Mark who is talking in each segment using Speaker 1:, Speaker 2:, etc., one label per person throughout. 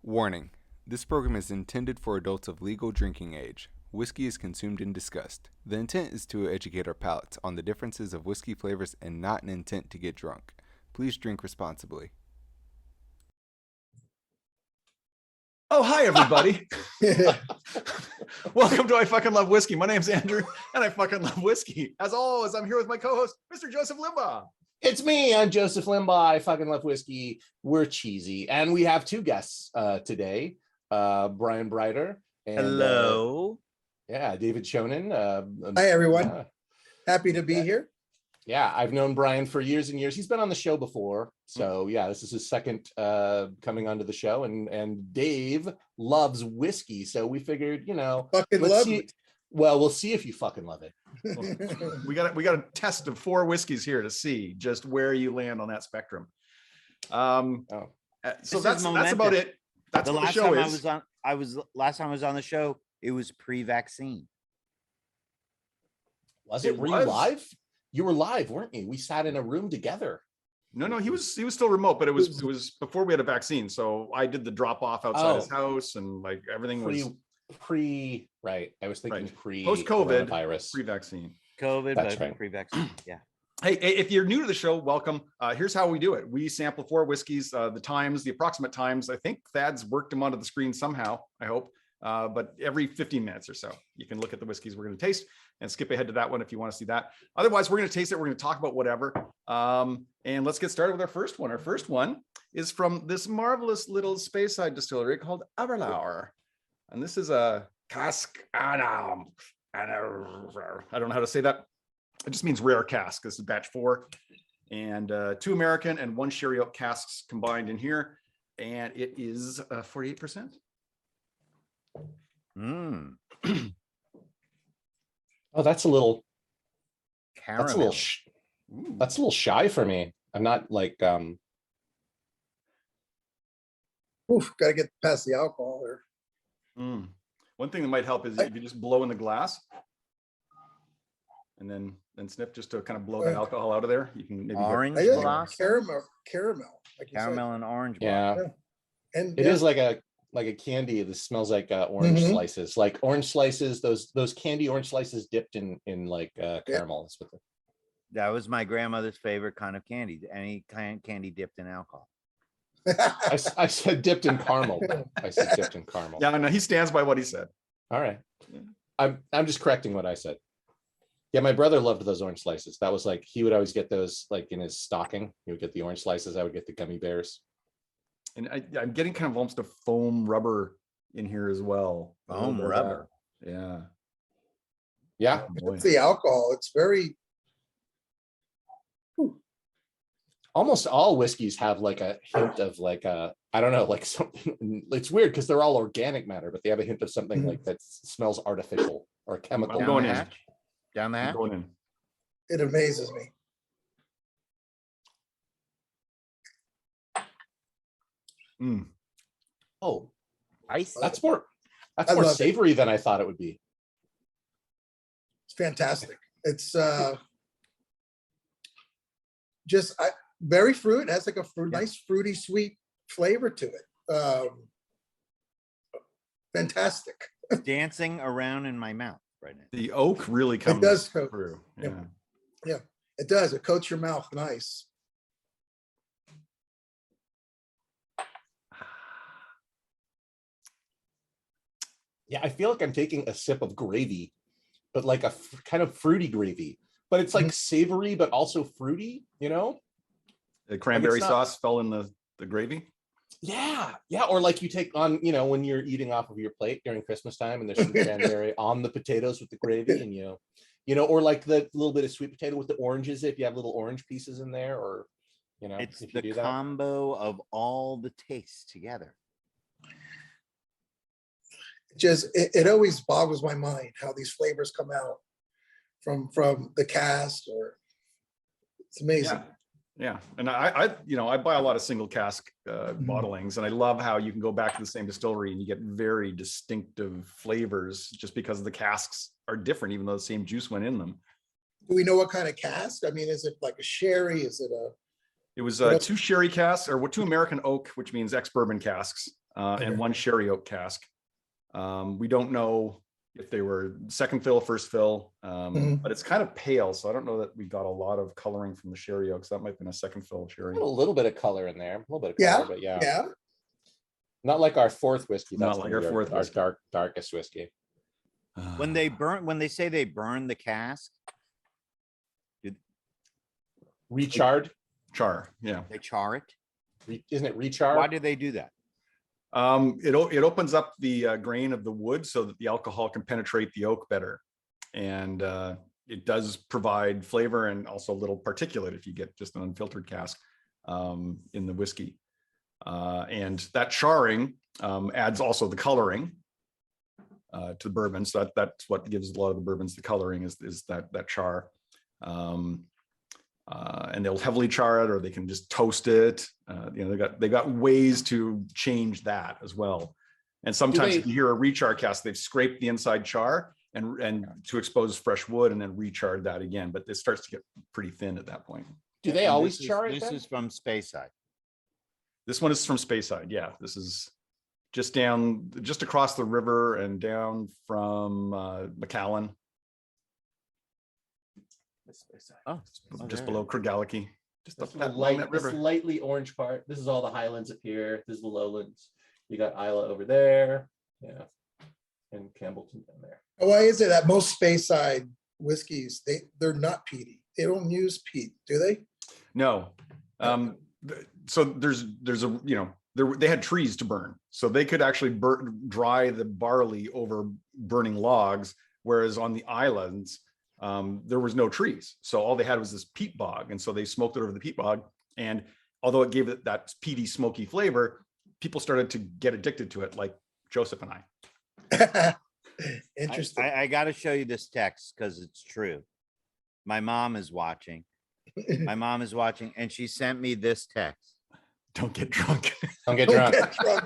Speaker 1: Warning: this program is intended for adults of legal drinking age. Whiskey is consumed and discussed. The intent is to educate our palates on the differences of whiskey flavors and not an intent to get drunk. Please drink responsibly.
Speaker 2: Oh, hi, everybody. Welcome to I Fucking Love Whiskey. My name's Andrew, and I fucking love whiskey. As always, I'm here with my co-host, Mr. Joseph Limbaugh.
Speaker 3: It's me. I'm Joseph Limbaugh. I fucking love whiskey. We're cheesy. And we have two guests today, Brian Breiter. And,
Speaker 4: hello.
Speaker 3: David Chonin.
Speaker 5: Hi, everyone. Happy to be here.
Speaker 3: Yeah, I've known Brian for years and years. He's been on the show before. So yeah, this is his second coming onto the show. And Dave loves whiskey. So we figured,
Speaker 5: Fucking love it.
Speaker 3: Well, we'll see if you fucking love it.
Speaker 2: We got a test of 4 whiskeys here to see just where you land on that spectrum. So that's about it. That's what the show is.
Speaker 4: Last time I was on the show, it was pre-vaccine.
Speaker 3: Was it? Were you live? You were live, weren't you? We sat in a room together.
Speaker 2: No, he was still remote, but it was before we had a vaccine. So I did the drop off outside his house, and like everything was
Speaker 3: right. I was thinking
Speaker 2: post-COVID
Speaker 3: virus,
Speaker 2: pre-vaccine.
Speaker 4: COVID,
Speaker 3: that's
Speaker 4: but
Speaker 3: right.
Speaker 4: Pre-vaccine. Yeah.
Speaker 2: Hey, if you're new to the show, welcome. Here's how we do it. We sample 4 whiskeys, the approximate times. I think Thad's worked them onto the screen somehow, I hope. But every 15 minutes or so, you can look at the whiskeys we're going to taste and skip ahead to that one if you want to see that. Otherwise, we're going to taste it. We're going to talk about whatever. And let's get started with our first one. Our first one is from this marvelous little Speyside distillery called Aberlour. And this is a Cask Annamh. I don't know how to say that. It just means rare cask. This is batch 4. And 2 American and 1 sherry oak casks combined in here. And it is 48%.
Speaker 3: Oh, that's a little
Speaker 4: Caramel.
Speaker 3: That's a little shy for me. I'm not like
Speaker 5: Gotta get past the alcohol there.
Speaker 2: One thing that might help is if you just blow in the glass and then sniff just to kind of blow the alcohol out of there. You can maybe
Speaker 4: Orange
Speaker 5: Caramel. Like you
Speaker 4: Caramel and orange.
Speaker 3: yeah.
Speaker 5: And
Speaker 3: It is like a candy that smells like orange slices, like orange slices. Those candy orange slices dipped in like caramel.
Speaker 4: That was my grandmother's favorite kind of candy. Any kind of candy dipped in alcohol.
Speaker 3: I said dipped in caramel. I said dipped in caramel.
Speaker 2: Yeah, no, he stands by what he said.
Speaker 3: All right. I'm just correcting what I said. Yeah, my brother loved those orange slices. That was like, he would always get those like in his stocking. He would get the orange slices. I would get the gummy bears.
Speaker 2: And I'm getting kind of almost a foam rubber in here as well.
Speaker 4: Foam rubber.
Speaker 2: Yeah.
Speaker 3: Yeah.
Speaker 2: Oh,
Speaker 5: it's the alcohol. It's very.
Speaker 3: Almost all whiskeys have like a hint of like I don't know, like something. It's weird because they're all organic matter, but they have a hint of something like that smells artificial or chemical.
Speaker 2: I'm going in.
Speaker 4: Down the hatch.
Speaker 2: Going in.
Speaker 5: It amazes me.
Speaker 3: Oh,
Speaker 4: Ice.
Speaker 3: that's more
Speaker 5: I love it.
Speaker 3: savory than I thought it would be.
Speaker 5: It's fantastic. It's just very fruit. It has like a nice fruity sweet flavor to it. Fantastic.
Speaker 4: Dancing around in my mouth right now.
Speaker 2: The oak really comes
Speaker 5: does
Speaker 2: through. Yeah.
Speaker 5: Yeah, it does. It coats your mouth nice.
Speaker 3: Yeah, I feel like I'm taking a sip of gravy, but like a kind of fruity gravy. But it's like savory, but also fruity,
Speaker 2: The cranberry sauce fell in the gravy.
Speaker 3: Yeah. Or like you take on, when you're eating off of your plate during Christmas time and there's some cranberry on the potatoes with the gravy, and or like the little bit of sweet potato with the oranges, if you have little orange pieces in there, or
Speaker 4: It's
Speaker 3: if you
Speaker 4: the
Speaker 3: do that.
Speaker 4: combo of all the tastes together.
Speaker 5: It always boggles my mind how these flavors come out from the cast, or it's amazing.
Speaker 2: Yeah. And I buy a lot of single cask bottlings, and I love how you can go back to the same distillery and you get very distinctive flavors just because the casks are different, even though the same juice went in them.
Speaker 5: Do we know what kind of cask? I mean, is it like a sherry? Is it a?
Speaker 2: It was 2 sherry casks, or 2 American oak, which means ex-bourbon casks. and one sherry oak cask. We don't know if they were second fill, first fill, but it's kind of pale. So I don't know that we got a lot of coloring from the sherry oaks. That might have been a second fill sherry.
Speaker 3: A little bit of color in there, a little bit of color, but
Speaker 5: Yeah.
Speaker 3: not like our fourth whiskey.
Speaker 2: Not
Speaker 3: That's
Speaker 2: like
Speaker 3: gonna
Speaker 2: our
Speaker 3: be
Speaker 2: fourth
Speaker 3: our
Speaker 2: whiskey.
Speaker 3: darkest whiskey.
Speaker 4: When they say they burn the cask,
Speaker 3: Recharred,
Speaker 2: Char, yeah.
Speaker 4: they char it.
Speaker 3: isn't it recharred?
Speaker 4: Why do they do that?
Speaker 2: It opens up the grain of the wood so that the alcohol can penetrate the oak better, and it does provide flavor and also a little particulate if you get just an unfiltered cask in the whiskey. And that charring adds also the coloring to the bourbon. So that's what gives a lot of the bourbons the coloring is that char. And they'll heavily char it, or they can just toast it. They got ways to change that as well. And sometimes if you hear a rechar cask, they've scraped the inside char and to expose fresh wood and then recharred that again. But it starts to get pretty thin at that point.
Speaker 3: Do they
Speaker 4: And
Speaker 3: always
Speaker 4: this
Speaker 3: char it?
Speaker 4: This is from Speyside.
Speaker 2: This one is from Speyside. Yeah, this is just across the river and down from McAllen.
Speaker 4: Oh,
Speaker 2: Just below Craigellachie. Just
Speaker 3: This
Speaker 2: up that
Speaker 3: light,
Speaker 2: river.
Speaker 3: this lightly orange part. This is all the Highlands up here. This is the Lowlands. You got Isla over there, yeah, and Campbellton down there.
Speaker 5: Why is it that most Speyside whiskeys, they're not peaty? They don't use peat, do they?
Speaker 2: No. So there's a, they had trees to burn. So they could actually dry the barley over burning logs. Whereas on the islands, there was no trees. So all they had was this peat bog. And so they smoked it over the peat bog. And although it gave it that peaty, smoky flavor, people started to get addicted to it, like Joseph and I.
Speaker 5: Interesting.
Speaker 4: I got to show you this text because it's true. My mom is watching. My mom is watching, and she sent me this text.
Speaker 2: Don't get drunk.
Speaker 3: Don't get
Speaker 5: Don't
Speaker 3: drunk.
Speaker 5: get drunk.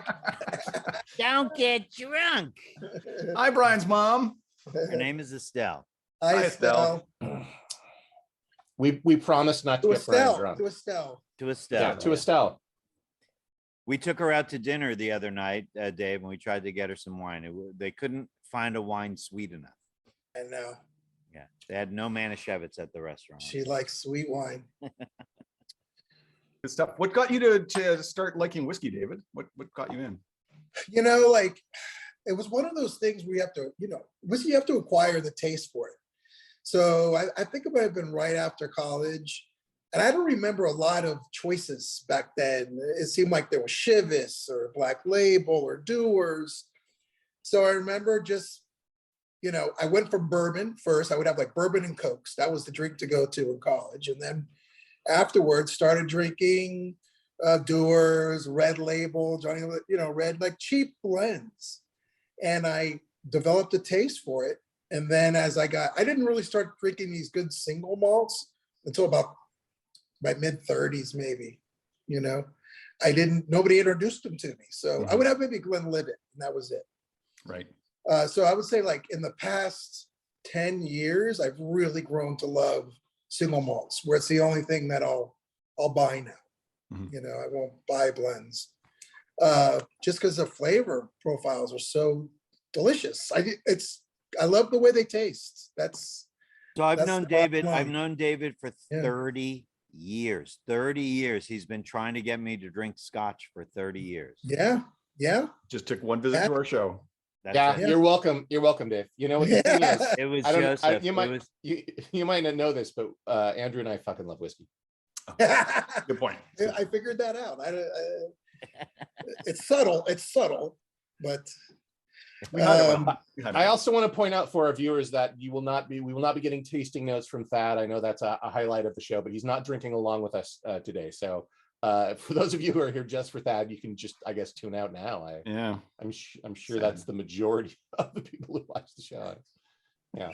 Speaker 4: Don't get drunk.
Speaker 2: Hi, Brian's mom.
Speaker 4: Her name is Estelle.
Speaker 5: Hi,
Speaker 2: Estelle.
Speaker 5: Estelle.
Speaker 3: We promised not to
Speaker 5: To
Speaker 3: get Brian
Speaker 5: Estelle.
Speaker 3: drunk.
Speaker 5: To Estelle.
Speaker 4: To Estelle.
Speaker 3: Yeah, to Estelle.
Speaker 4: We took her out to dinner the other night, Dave, and we tried to get her some wine. They couldn't find a wine sweet enough.
Speaker 5: I know.
Speaker 4: Yeah, they had no Manischewitz at the restaurant.
Speaker 5: She likes sweet wine.
Speaker 2: Good stuff. What got you to start liking whiskey, David? What got you in?
Speaker 5: It was one of those things where you have to, whiskey, you have to acquire the taste for it. So I think it might have been right after college. And I don't remember a lot of choices back then. It seemed like there was Chivas or Black Label or Dewar's. So I remember just, I went for bourbon first. I would have like bourbon and Cokes. That was the drink to go to in college. And then afterwards started drinking Dewar's, Red Label, Johnny, red, like cheap blends. And I developed a taste for it. And then I didn't really start drinking these good single malts until about my mid 30s, maybe, nobody introduced them to me. So I would have maybe Glenlivet, and that was it.
Speaker 2: Right.
Speaker 5: So I would say like in the past 10 years, I've really grown to love single malts, where it's the only thing that I'll buy now.
Speaker 2: Mm-hmm.
Speaker 5: I won't buy blends. Just because the flavor profiles are so delicious. I love the way they taste.
Speaker 4: So I've
Speaker 5: that's
Speaker 4: known
Speaker 5: the bottom
Speaker 4: David.
Speaker 5: line.
Speaker 4: I've known David for
Speaker 5: Yeah.
Speaker 4: 30 years. 30 years. He's been trying to get me to drink scotch for 30 years.
Speaker 5: Yeah.
Speaker 2: Just took one visit to our show.
Speaker 4: That's
Speaker 3: Yeah,
Speaker 4: it.
Speaker 3: you're welcome. You're welcome, Dave. You know what the thing is?
Speaker 4: It was
Speaker 3: I don't.
Speaker 4: Joseph.
Speaker 3: You might.
Speaker 4: It was,
Speaker 3: You might not know this, but Andrew and I fucking love whiskey.
Speaker 2: Good point.
Speaker 5: I figured that out. It's subtle. It's subtle, but
Speaker 2: We had it.
Speaker 3: I also want to point out for our viewers that we will not be getting tasting notes from Thad. I know that's a highlight of the show, but he's not drinking along with us today. So for those of you who are here just for Thad, you can just, I guess, tune out now. I'm sure
Speaker 2: Sad.
Speaker 3: that's the majority of the people who watch the show. Yeah.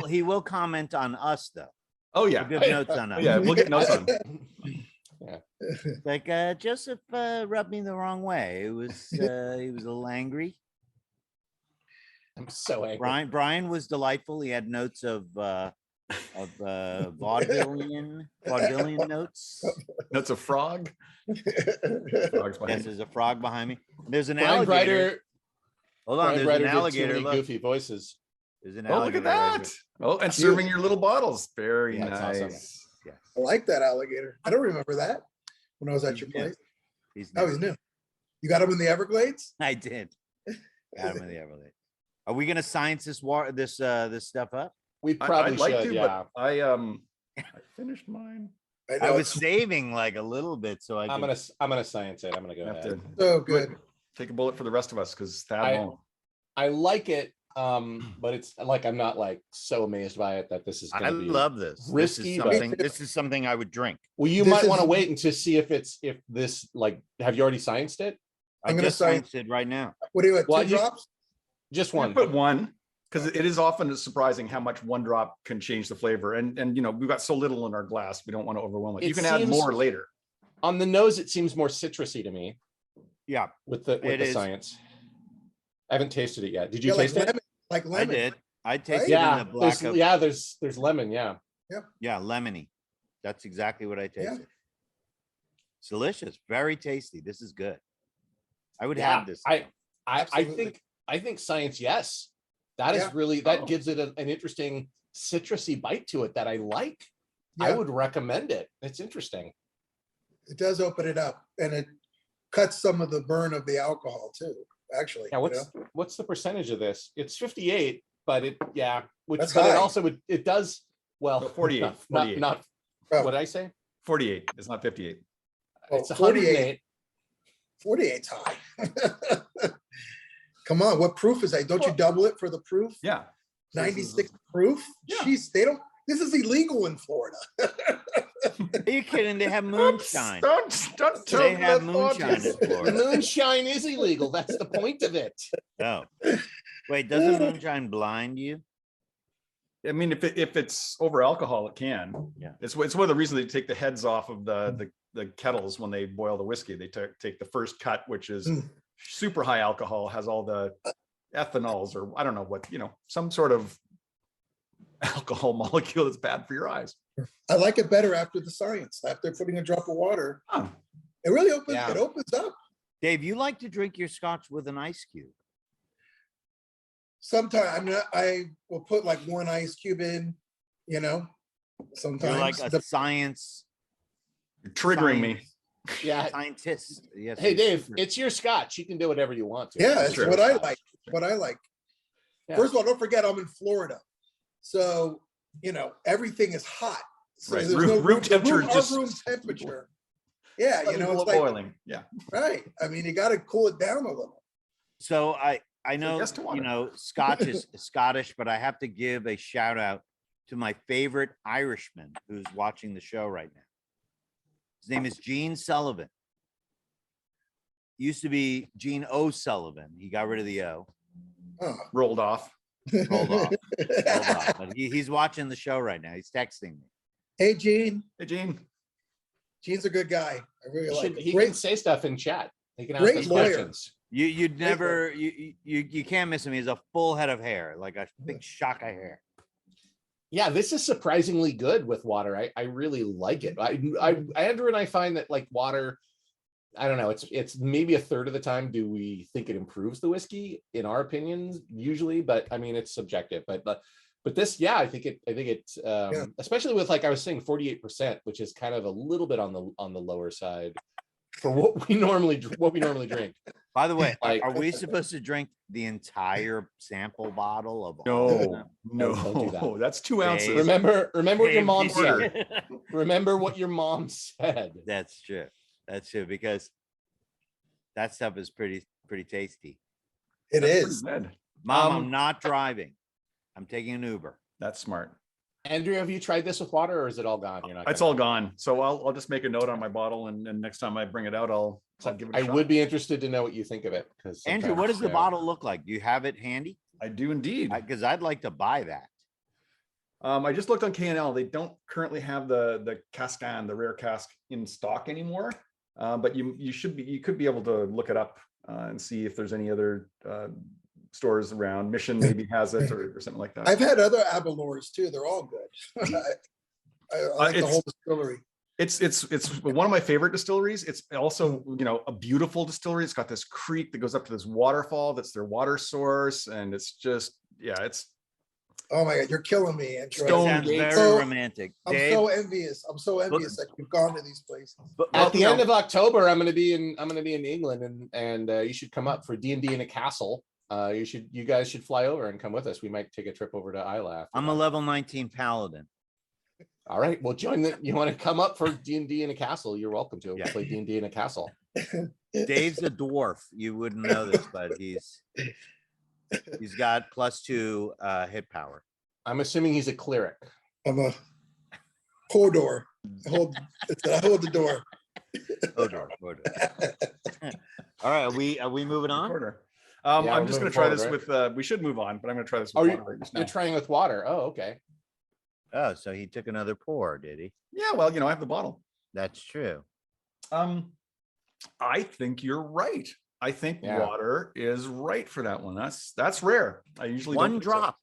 Speaker 4: he will comment on us though.
Speaker 2: Oh yeah.
Speaker 4: Good notes on us.
Speaker 2: Yeah, we'll get notes on.
Speaker 4: Like Joseph rubbed me the wrong way. It was he was a little angry.
Speaker 3: I'm so angry.
Speaker 4: Brian was delightful. He had notes of of vaudevillian notes.
Speaker 2: That's a frog. Frogs behind
Speaker 4: Yes,
Speaker 2: you.
Speaker 4: there's a frog behind me. There's an
Speaker 3: Brian
Speaker 4: alligator.
Speaker 3: Breiter,
Speaker 4: Hold on,
Speaker 3: Brian
Speaker 4: there's
Speaker 3: Breiter
Speaker 4: an
Speaker 3: did too
Speaker 4: alligator.
Speaker 3: many
Speaker 4: Look,
Speaker 3: goofy voices.
Speaker 4: there's an
Speaker 2: Oh, look
Speaker 4: alligator.
Speaker 2: at
Speaker 4: right
Speaker 2: that.
Speaker 4: here.
Speaker 2: Oh, and serving your little bottles. Very
Speaker 3: Yeah, it's
Speaker 2: nice.
Speaker 3: awesome.
Speaker 4: Yes.
Speaker 5: I like that alligator. I don't remember that when I was at your
Speaker 4: He's new.
Speaker 5: place.
Speaker 4: He's
Speaker 5: Oh, he's new. You got him in the Everglades?
Speaker 4: I did. Got him in the Everglades. Are we gonna science this this stuff up?
Speaker 3: We probably
Speaker 2: I'd like
Speaker 3: should,
Speaker 2: to,
Speaker 3: yeah.
Speaker 2: but I finished mine.
Speaker 5: I
Speaker 4: I
Speaker 5: know,
Speaker 4: was
Speaker 5: it's
Speaker 4: saving like a little bit so I
Speaker 3: I'm
Speaker 4: could.
Speaker 3: gonna science it. I'm gonna go
Speaker 2: I have
Speaker 3: ahead.
Speaker 2: to
Speaker 5: so good.
Speaker 2: take a bullet for the rest of us because Thad
Speaker 3: I-
Speaker 2: won't.
Speaker 3: I like it, but it's like I'm not like so amazed by it that this is
Speaker 4: I
Speaker 3: gonna be
Speaker 4: love this.
Speaker 3: risky, but-
Speaker 4: This is something I would drink.
Speaker 3: Well, you
Speaker 5: This
Speaker 3: might want to
Speaker 5: is-
Speaker 3: wait and to see if this like have you already scienced it?
Speaker 4: I
Speaker 5: I'm gonna
Speaker 4: just
Speaker 5: say-
Speaker 4: scienced it right now.
Speaker 5: What do you want?
Speaker 3: Well,
Speaker 5: Two
Speaker 3: you-
Speaker 5: drops?
Speaker 3: Just
Speaker 2: I
Speaker 3: one.
Speaker 2: put one because it is often surprising how much one drop can change the flavor. And you know, we've got so little in our glass, we don't want to overwhelm it. You
Speaker 3: It
Speaker 2: can add
Speaker 3: seems-
Speaker 2: more later.
Speaker 3: On the nose, it seems more citrusy to me
Speaker 4: Yeah,
Speaker 3: with the
Speaker 4: It is.
Speaker 3: science. I haven't tasted it yet. Did you
Speaker 5: Yeah, like
Speaker 3: taste it?
Speaker 5: lemon, like
Speaker 4: I
Speaker 5: lemon.
Speaker 4: did. I tasted
Speaker 3: Yeah,
Speaker 4: in the black of,
Speaker 3: there's lemon. Yeah,
Speaker 4: yeah, lemony. That's exactly what I
Speaker 5: Yeah.
Speaker 4: tasted. It's delicious, very tasty. This is good. I would
Speaker 3: Yeah,
Speaker 4: have this.
Speaker 3: I
Speaker 5: Absolutely.
Speaker 3: think science. Yes, that is
Speaker 5: Yeah.
Speaker 3: really that
Speaker 2: Oh.
Speaker 3: gives it an interesting citrusy bite to it that I like. I
Speaker 5: Yeah.
Speaker 3: would recommend it. It's interesting.
Speaker 5: It does open it up, and it cuts some of the burn of the alcohol too. Actually,
Speaker 3: Yeah,
Speaker 5: you know?
Speaker 3: what's the percentage of this? It's 58, but which
Speaker 5: That's
Speaker 3: but it
Speaker 5: high.
Speaker 3: also it does well.
Speaker 2: No, 48,
Speaker 3: Not
Speaker 2: 48.
Speaker 5: Oh.
Speaker 3: what did I say?
Speaker 2: 48. It's not 58.
Speaker 5: Oh,
Speaker 3: It's
Speaker 5: 48.
Speaker 3: 108.
Speaker 5: 48's high. Come on, what proof is that? Don't you double it for the proof?
Speaker 2: Yeah.
Speaker 5: 96 proof?
Speaker 2: Yeah.
Speaker 5: Jeez, they don't. This is illegal in Florida.
Speaker 4: Are you kidding? They have moonshine.
Speaker 2: Don't tell
Speaker 4: They
Speaker 2: me
Speaker 4: have
Speaker 2: that
Speaker 4: moonshine in
Speaker 2: audience.
Speaker 3: The
Speaker 4: Florida.
Speaker 3: moonshine is illegal. That's the point of it.
Speaker 4: Oh, wait, doesn't moonshine blind you?
Speaker 2: I mean, if it's over alcohol, it can.
Speaker 4: Yeah.
Speaker 2: It's one of the reasons they take the heads off of the kettles when they boil the whiskey. They take the first cut, which is
Speaker 5: Mm.
Speaker 2: super high alcohol, has all the ethanols or I don't know what, some sort of alcohol molecule that's bad for your eyes.
Speaker 5: I like it better after the science. After putting a drop of water,
Speaker 2: Huh.
Speaker 5: it really opens.
Speaker 3: Yeah.
Speaker 5: It opens up.
Speaker 4: Dave, you like to drink your scotch with an ice cube.
Speaker 5: Sometimes I will put like one ice cube in. You know, sometimes.
Speaker 4: You're like a
Speaker 5: The-
Speaker 4: science
Speaker 2: You're triggering me.
Speaker 3: Yeah.
Speaker 4: scientist. Yes.
Speaker 3: Hey
Speaker 4: you're
Speaker 3: Dave,
Speaker 4: super-
Speaker 3: it's your scotch. You can do whatever you want to.
Speaker 5: yeah, it's
Speaker 2: true.
Speaker 5: what I like. What I like.
Speaker 3: Yeah.
Speaker 5: First of all, don't forget I'm in Florida, so everything is hot. So
Speaker 2: Right.
Speaker 5: there's
Speaker 2: Room-
Speaker 5: no
Speaker 2: room temperature
Speaker 5: Our
Speaker 2: just-
Speaker 5: room temperature. Yeah, it's like
Speaker 2: boiling. Yeah.
Speaker 5: right. I mean, you got to cool it down a little.
Speaker 4: So I know
Speaker 2: yes to water.
Speaker 4: Scotch is Scottish, but I have to give a shout out to my favorite Irishman who's watching the show right now. His name is Gene Sullivan. Used to be Gene O'Sullivan. He got rid of the O.
Speaker 5: Oh.
Speaker 2: Rolled off.
Speaker 4: Rolled off. Rolled off. But he's watching the show right now. He's texting me.
Speaker 5: Hey, Gene.
Speaker 2: Hey, Gene.
Speaker 5: Gene's a good guy. I really like
Speaker 3: He
Speaker 5: him.
Speaker 3: can
Speaker 5: Great.
Speaker 3: say stuff in chat. He can ask
Speaker 5: Great
Speaker 3: us
Speaker 5: lawyer.
Speaker 3: questions.
Speaker 4: You'd never you can't miss him. He has a full head of hair, like a big shock of hair.
Speaker 3: Yeah, this is surprisingly good with water. I really like it. Andrew and I find that like water, I don't know, it's maybe a third of the time do we think it improves the whiskey in our opinions usually, but I mean it's subjective. But this, yeah, I think it's especially with like I was saying 48%, which is kind of a little bit on the lower side for what we normally drink.
Speaker 4: By the way,
Speaker 3: Like-
Speaker 4: are we supposed to drink the entire sample bottle of all of
Speaker 2: No,
Speaker 4: them?
Speaker 3: don't do that.
Speaker 2: that's 2 ounces.
Speaker 4: Dave.
Speaker 3: Remember what your
Speaker 4: Dave,
Speaker 3: mom
Speaker 4: you-
Speaker 3: said. Remember what your mom said.
Speaker 4: That's true. That's true because that stuff is pretty tasty.
Speaker 5: It
Speaker 2: That's
Speaker 5: is.
Speaker 2: pretty good.
Speaker 4: Mom,
Speaker 2: Um,
Speaker 4: I'm not driving. I'm taking an Uber.
Speaker 2: That's smart.
Speaker 3: Andrew, have you tried this with water or is it all gone? You're not
Speaker 2: It's
Speaker 3: gonna-
Speaker 2: all gone. So I'll just make a note on my bottle and next time I bring it out, I'll give it a
Speaker 3: I
Speaker 2: shot.
Speaker 3: would be interested to know what you think of it. Because
Speaker 4: Andrew, what does the bottle look like? Do you have it handy?
Speaker 2: I do indeed.
Speaker 4: Because I'd like to buy that.
Speaker 2: I just looked on K&L. They don't currently have the Cascan, the rare cask in stock anymore. But you could be able to look it up and see if there's any other stores around. Mission maybe has it or something like that.
Speaker 5: I've had other Aberlours too. They're all good. I like the whole distillery.
Speaker 2: It's one of my favorite distilleries. It's also, a beautiful distillery. It's got this creek that goes up to this waterfall. That's their water source. And it's just, it's.
Speaker 5: Oh my God, you're killing me, Andrew.
Speaker 4: Sounds very romantic.
Speaker 5: I'm so envious. I'm so envious that you've gone to these places.
Speaker 3: But at the end of October, I'm going to be in England, and you should come up for D&D in a castle. You guys should fly over and come with us. We might take a trip over to Isla.
Speaker 4: I'm a level 19 paladin.
Speaker 3: All right, well, you want to come up for D&D in a castle? You're welcome to.
Speaker 4: Yeah.
Speaker 3: Play D&D in a castle.
Speaker 4: Dave's a dwarf. You wouldn't know this, but he's got +2 hit power.
Speaker 3: I'm assuming he's a cleric.
Speaker 5: I'm a Hodor. I hold the door.
Speaker 4: Hodor. All right, are we moving on?
Speaker 2: I'm just going to try this with. We should move on, but I'm going to try this with water right just now.
Speaker 3: You're trying with water. Oh, okay.
Speaker 4: Oh, so he took another pour, did he?
Speaker 2: Yeah, well, I have the bottle.
Speaker 4: That's true.
Speaker 2: I think you're right. I think water is right for that one. That's rare. I usually
Speaker 4: one drop.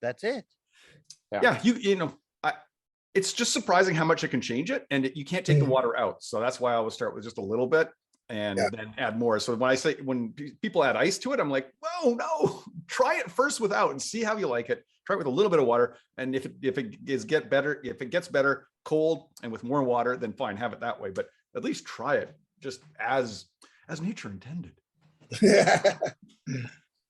Speaker 4: That's it.
Speaker 2: Yeah, it's just surprising how much it can change it, and you can't take the water out. So that's why I always start with just a little bit and then add more. So when people add ice to it, I'm like, whoa, no, try it first without and see how you like it. Try it with a little bit of water, and if it gets better cold and with more water, then fine, have it that way. But at least try it just as nature intended. I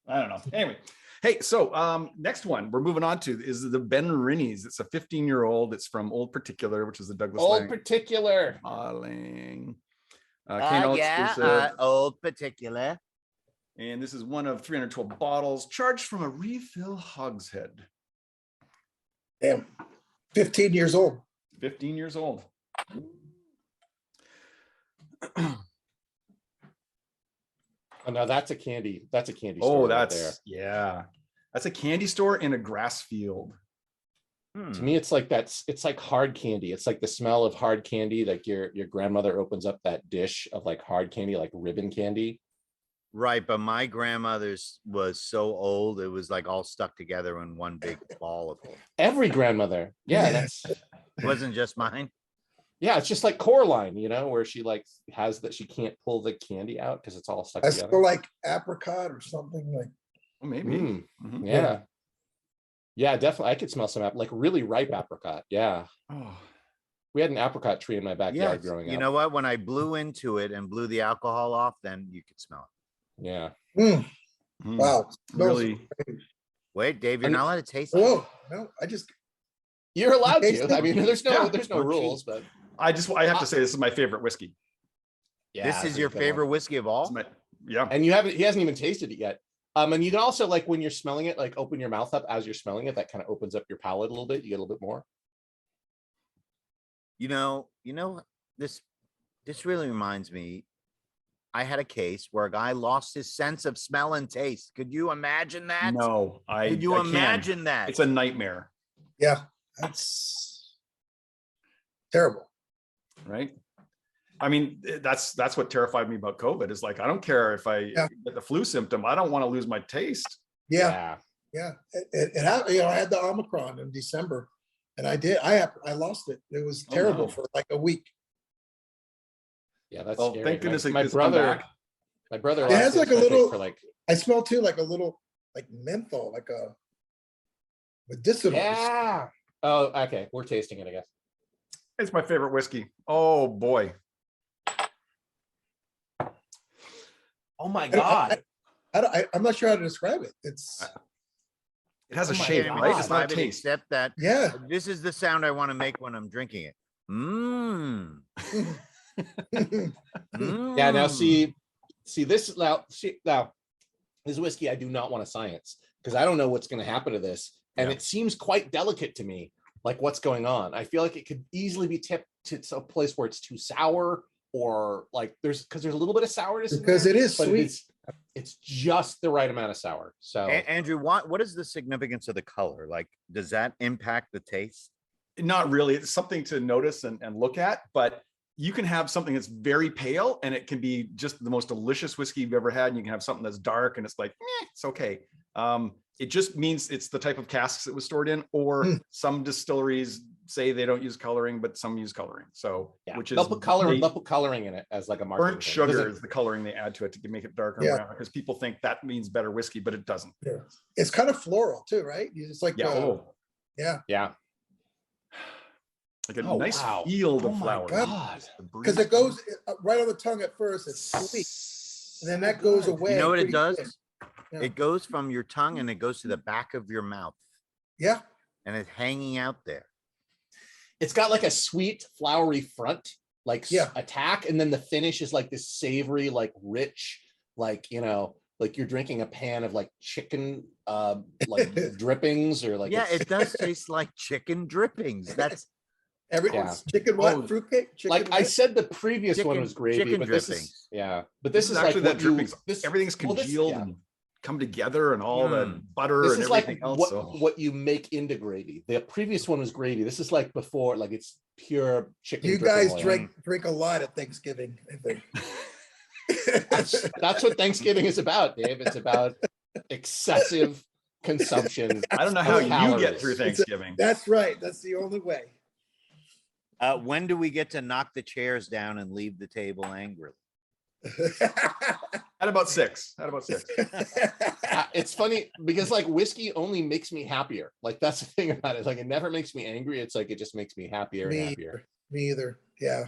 Speaker 2: don't know. Anyway, hey, so next one we're moving on to is the Benrinnes. It's a 15-year-old. It's from Old Particular, which is the Douglas
Speaker 3: Old Particular.
Speaker 4: Old Particular.
Speaker 2: And this is one of 312 bottles charged from a refill hogshead.
Speaker 5: Damn, 15 years old.
Speaker 2: 15 years old.
Speaker 3: Oh, no, that's a candy. That's a candy
Speaker 2: store. Oh,
Speaker 3: that's
Speaker 2: right there. That's a candy store in a grass field.
Speaker 3: To me, it's like it's like hard candy. It's like the smell of hard candy. Like your grandmother opens up that dish of like hard candy, like ribbon candy.
Speaker 4: Right, but my grandmother's was so old, it was like all stuck together in one big ball of it.
Speaker 3: Every grandmother. Yeah,
Speaker 4: it wasn't just mine.
Speaker 3: Yeah, it's just like Coraline, where she like has that she can't pull the candy out because it's all stuck together.
Speaker 5: I smell like apricot or something like.
Speaker 2: Oh, maybe.
Speaker 3: Yeah. Yeah, definitely. I could smell some like really ripe apricot. Yeah.
Speaker 2: Oh.
Speaker 3: We had an apricot tree in my backyard growing up.
Speaker 4: You know what? When I blew into it and blew the alcohol off, then you could smell it.
Speaker 3: Yeah.
Speaker 5: Wow.
Speaker 2: Really?
Speaker 4: Wait, Dave, you're not allowed to taste it.
Speaker 5: Oh, no,
Speaker 3: you're allowed to. I mean, there's no rules, but
Speaker 2: I have to say this is my favorite whiskey.
Speaker 4: Yeah. This is your favorite whiskey of all?
Speaker 3: And he hasn't even tasted it yet. And you can also, like, when you're smelling it, like open your mouth up as you're smelling it. That kind of opens up your palate a little bit. You get a little bit more. This
Speaker 4: really reminds me. I had a case where a guy lost his sense of smell and taste. Could you imagine that?
Speaker 2: No,
Speaker 4: Could you imagine that?
Speaker 2: It's a nightmare.
Speaker 5: Yeah, that's terrible.
Speaker 2: Right? I mean, that's what terrified me about COVID is like, I don't care if I get the flu symptom. I don't want to lose my taste.
Speaker 5: Yeah. It happened. I had the Omicron in December, and I lost it. It was terrible for like a week.
Speaker 3: Yeah, that's
Speaker 2: scary. Thank goodness my
Speaker 3: brother.
Speaker 5: It has like a little. I smell too, like a little, like menthol, like a medicinal.
Speaker 3: Yeah. Oh, okay. We're tasting it, I guess.
Speaker 2: It's my favorite whiskey. Oh boy.
Speaker 3: Oh my God.
Speaker 5: I'm not sure how to describe it.
Speaker 2: It has a shape, right? It's not a taste.
Speaker 4: Except that.
Speaker 5: Yeah.
Speaker 4: This is the sound I want to make when I'm drinking it.
Speaker 3: Yeah. Now see this now. This whiskey I do not want to science because I don't know what's going to happen to this, and it seems quite delicate to me. Like what's going on? I feel like it could easily be tipped to a place where it's too sour, or like there's a little bit of sourness
Speaker 5: because it is sweet.
Speaker 3: It's just the right amount of sour. So
Speaker 4: Andrew, what is the significance of the color? Like, does that impact the taste?
Speaker 2: Not really. It's something to notice and look at, but you can have something that's very pale and it can be just the most delicious whiskey you've ever had. And you can have something that's dark and it's like, it's okay. It just means it's the type of casks it was stored in, or some distilleries say they don't use coloring, but some use coloring. So, which is
Speaker 3: they'll put coloring in it as like a marketing
Speaker 2: burnt
Speaker 3: thing.
Speaker 2: sugar is the coloring they add to it to make it darker and brown, because people think that means better whiskey, but it doesn't.
Speaker 5: Yeah. It's kind of floral too, right? It's like,
Speaker 3: Yeah.
Speaker 2: Like a nice field of flowers.
Speaker 5: Because it goes right on the tongue at first. It's sweet, and then that goes away.
Speaker 4: You know what it does?
Speaker 5: Yeah.
Speaker 4: It goes from your tongue and it goes to the back of your mouth.
Speaker 5: Yeah.
Speaker 4: And it's hanging out there.
Speaker 3: It's got like a sweet, flowery front, like attack, and then the finish is like this savory, like rich, like, you know, like you're drinking a pan of like chicken, like drippings, or like
Speaker 4: it does taste like chicken drippings. That's
Speaker 5: chicken what? Fruitcake? Chicken
Speaker 3: like what? I said the previous one was gravy, but this is but this is
Speaker 2: actually
Speaker 3: like
Speaker 2: that drippings. Everything's congealed and come together, and all the butter and everything else.
Speaker 3: What you make into gravy. The previous one was gravy. This is like before, like it's pure chicken.
Speaker 5: You guys drink a lot at Thanksgiving, I think.
Speaker 3: That's what Thanksgiving is about, Dave. It's about excessive consumption.
Speaker 2: I don't know how you get through Thanksgiving.
Speaker 5: That's right. That's the only way.
Speaker 4: When do we get to knock the chairs down and leave the table angrily?
Speaker 2: At about 6.
Speaker 3: It's funny because like whiskey only makes me happier. Like that's the thing about it. Like it never makes me angry. It's like it just makes me happier and happier.
Speaker 5: Me either. Yeah.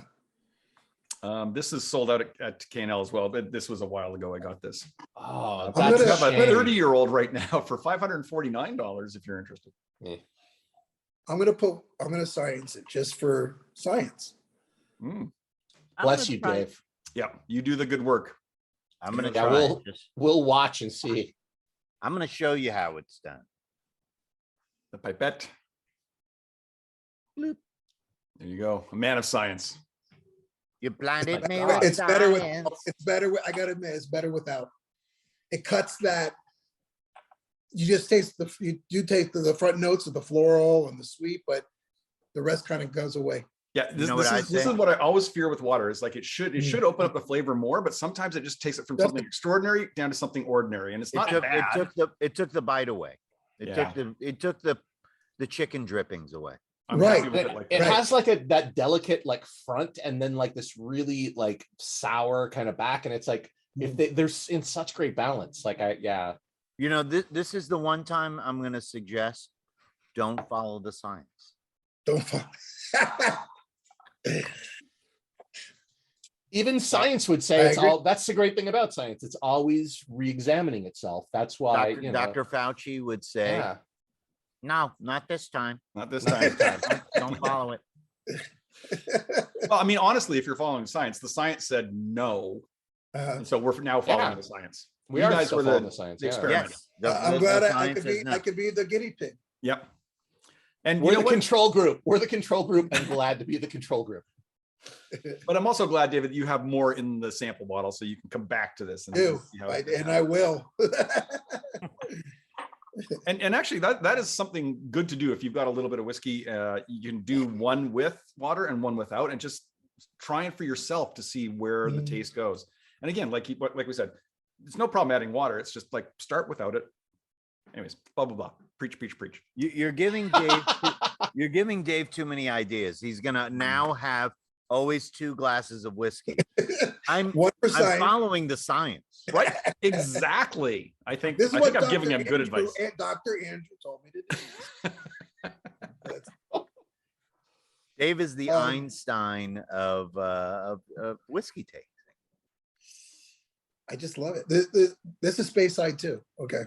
Speaker 2: This is sold out at K&L as well, but this was a while ago. I got this.
Speaker 3: Oh,
Speaker 2: I have a 30-year-old right now for $549 if you're interested.
Speaker 5: I'm gonna science it just for science.
Speaker 3: Bless you, Dave.
Speaker 2: Yeah, you do the good work.
Speaker 4: I'm gonna try.
Speaker 3: We'll watch and see.
Speaker 4: I'm gonna show you how it's done.
Speaker 2: The pipette. Bloop. There you go. A man of science.
Speaker 4: You blinded me.
Speaker 5: It's better with. It's better with. I gotta admit, it's better without. It cuts that. You just taste you taste the front notes of the floral and the sweet, but the rest kind of goes away.
Speaker 2: Yeah, this is what I always fear with water. Is like it should open up the flavor more, but sometimes it just takes it from something extraordinary down to something ordinary, and it's not bad.
Speaker 4: It took the bite away. It took the chicken drippings away.
Speaker 3: It has like that delicate like front, and then like this really like sour kind of back, and it's like if they're in such great balance. Like
Speaker 4: you know, this is the one time I'm going to suggest don't follow the science.
Speaker 5: Don't follow.
Speaker 3: Even science would say that's the great thing about science. It's always re-examining itself. That's why
Speaker 4: Dr. Fauci would say, no, not this time.
Speaker 2: Not this time.
Speaker 4: Don't follow it.
Speaker 2: Well, I mean, honestly, if you're following science, the science said no. And so we're now following the science.
Speaker 3: We are guys were the science.
Speaker 2: Experiment.
Speaker 5: I'm glad I could be the guinea pig.
Speaker 2: Yep. And
Speaker 3: we're the control group. We're the control group, and glad to be the control group.
Speaker 2: But I'm also glad, David, you have more in the sample bottle, so you can come back to this.
Speaker 5: And I will.
Speaker 2: And actually, that is something good to do. If you've got a little bit of whiskey, you can do one with water and one without, and just try it for yourself to see where the taste goes. And again, like we said, it's no problem adding water. It's just like start without it. Anyways, blah blah blah. Preach.
Speaker 4: You're giving Dave. You're giving Dave too many ideas. He's gonna now have always 2 glasses of whiskey. I'm following the science.
Speaker 2: Right? Exactly. I think I'm giving him good advice.
Speaker 5: Dr. Andrew told me to do.
Speaker 4: Dave is the Einstein of whiskey tasting.
Speaker 5: I just love it. This is Speyside too. Okay.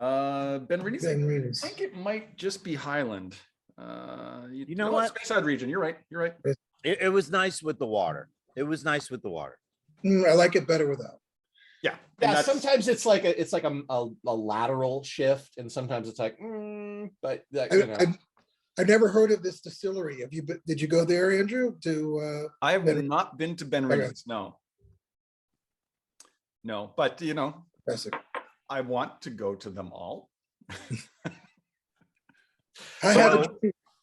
Speaker 2: Benrinnes. I think it might just be Highland.
Speaker 4: You know what?
Speaker 2: Speyside region. You're right.
Speaker 4: It was nice with the water.
Speaker 5: I like it better without.
Speaker 3: Yeah. Sometimes it's like a lateral shift, and sometimes it's like, but
Speaker 5: I've never heard of this distillery. Did you go there, Andrew?
Speaker 2: I have not been to Benrinnes. Okay. No, but I want to go to them all.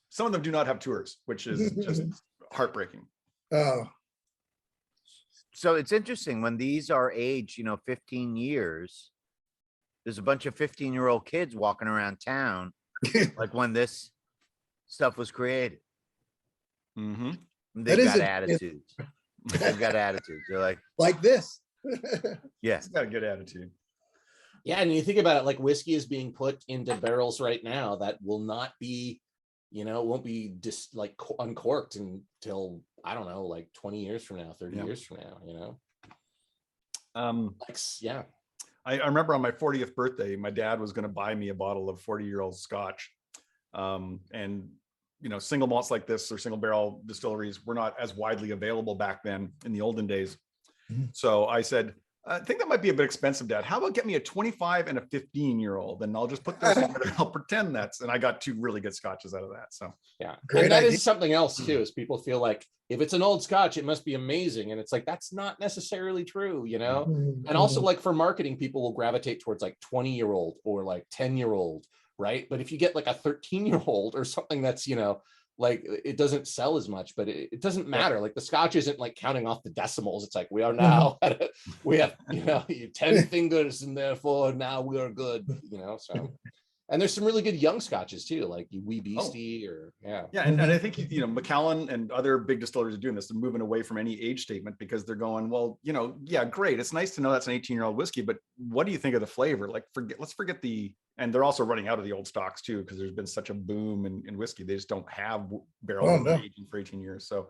Speaker 2: Some of them do not have tours, which is just heartbreaking.
Speaker 5: Oh,
Speaker 4: So it's interesting when these are aged, 15 years, there's a bunch of 15-year-old kids walking around town, like when this stuff was created.
Speaker 2: Mm-hmm.
Speaker 4: They've got attitudes. They've got attitudes. They're
Speaker 5: like this.
Speaker 4: Yeah.
Speaker 2: It's got a good attitude.
Speaker 3: Yeah, and you think about it, like whiskey is being put into barrels right now that will not be, won't be just like uncorked until, I don't know, like 20 years from now, 30 years from now, yeah.
Speaker 2: I remember on my 40th birthday, my dad was going to buy me a bottle of 40-year-old Scotch. And, single malts like this or single barrel distilleries were not as widely available back then in the olden days. So I said, I think that might be a bit expensive, Dad. How about get me a 25 and a 15-year-old, and I'll just put those together and I'll pretend and I got 2 really good Scotches out of that. So
Speaker 3: yeah, and that is something else too, is people feel like if it's an old Scotch, it must be amazing. And it's like, that's not necessarily true, And also like for marketing, people will gravitate towards like 20-year-old or like 10-year-old, right? But if you get like a 13-year-old or something that's, like it doesn't sell as much, but it doesn't matter. Like the Scotch isn't like counting off the decimals. It's like we are now we have 10 fingers and therefore now we are good. So, and there's some really good young Scotches too, like Wee Beastie or
Speaker 2: and I think Macallan and other big distilleries are doing this. They're moving away from any age statement because they're going, well, great. It's nice to know that's an 18-year-old whiskey, but what do you think of the flavor? Like let's forget and they're also running out of the old stocks too, because there's been such a boom in whiskey. They just don't have barrels aging for 18 years. So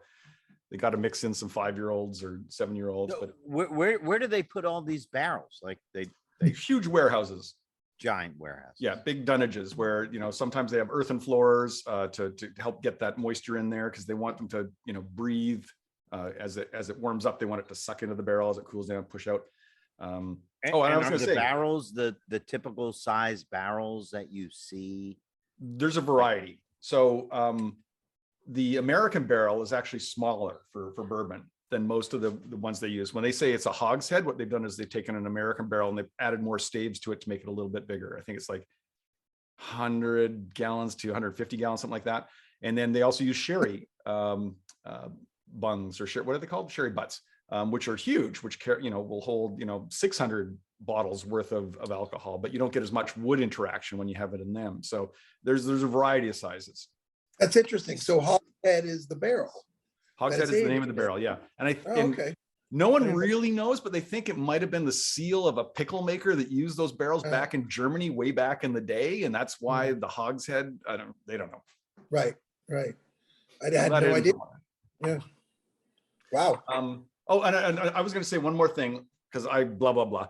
Speaker 2: they got to mix in some 5-year-olds or 7-year-olds.
Speaker 4: So
Speaker 2: but
Speaker 4: where do they put all these barrels? Like they
Speaker 2: huge warehouses.
Speaker 4: Giant warehouse.
Speaker 2: Yeah, big dunnages where sometimes they have earthen floors to help get that moisture in there because they want them to breathe as it warms up. They want it to suck into the barrel as it cools down, push out.
Speaker 4: And I was going to say, barrels, the typical size barrels that you see.
Speaker 2: There's a variety. So the American barrel is actually smaller for bourbon than most of the ones they use. When they say it's a hogshead, what they've done is they've taken an American barrel and they've added more staves to it to make it a little bit bigger. I think it's like 100 gallons to 150 gallons, something like that. And then they also use sherry bungs or what are they called? Sherry butts, which are huge, which will hold 600 bottles worth of alcohol, but you don't get as much wood interaction when you have it in them. So there's a variety of sizes.
Speaker 5: That's interesting. So hogshead is the barrel.
Speaker 2: Hogshead is the name of the barrel, yeah. And no one really knows, but they think it might have been the seal of a pickle maker that used those barrels back in Germany way back in the day, and that's why the hogshead. They don't know.
Speaker 5: Right. I had no idea. Yeah. Wow.
Speaker 2: And I was going to say one more thing because I blah blah blah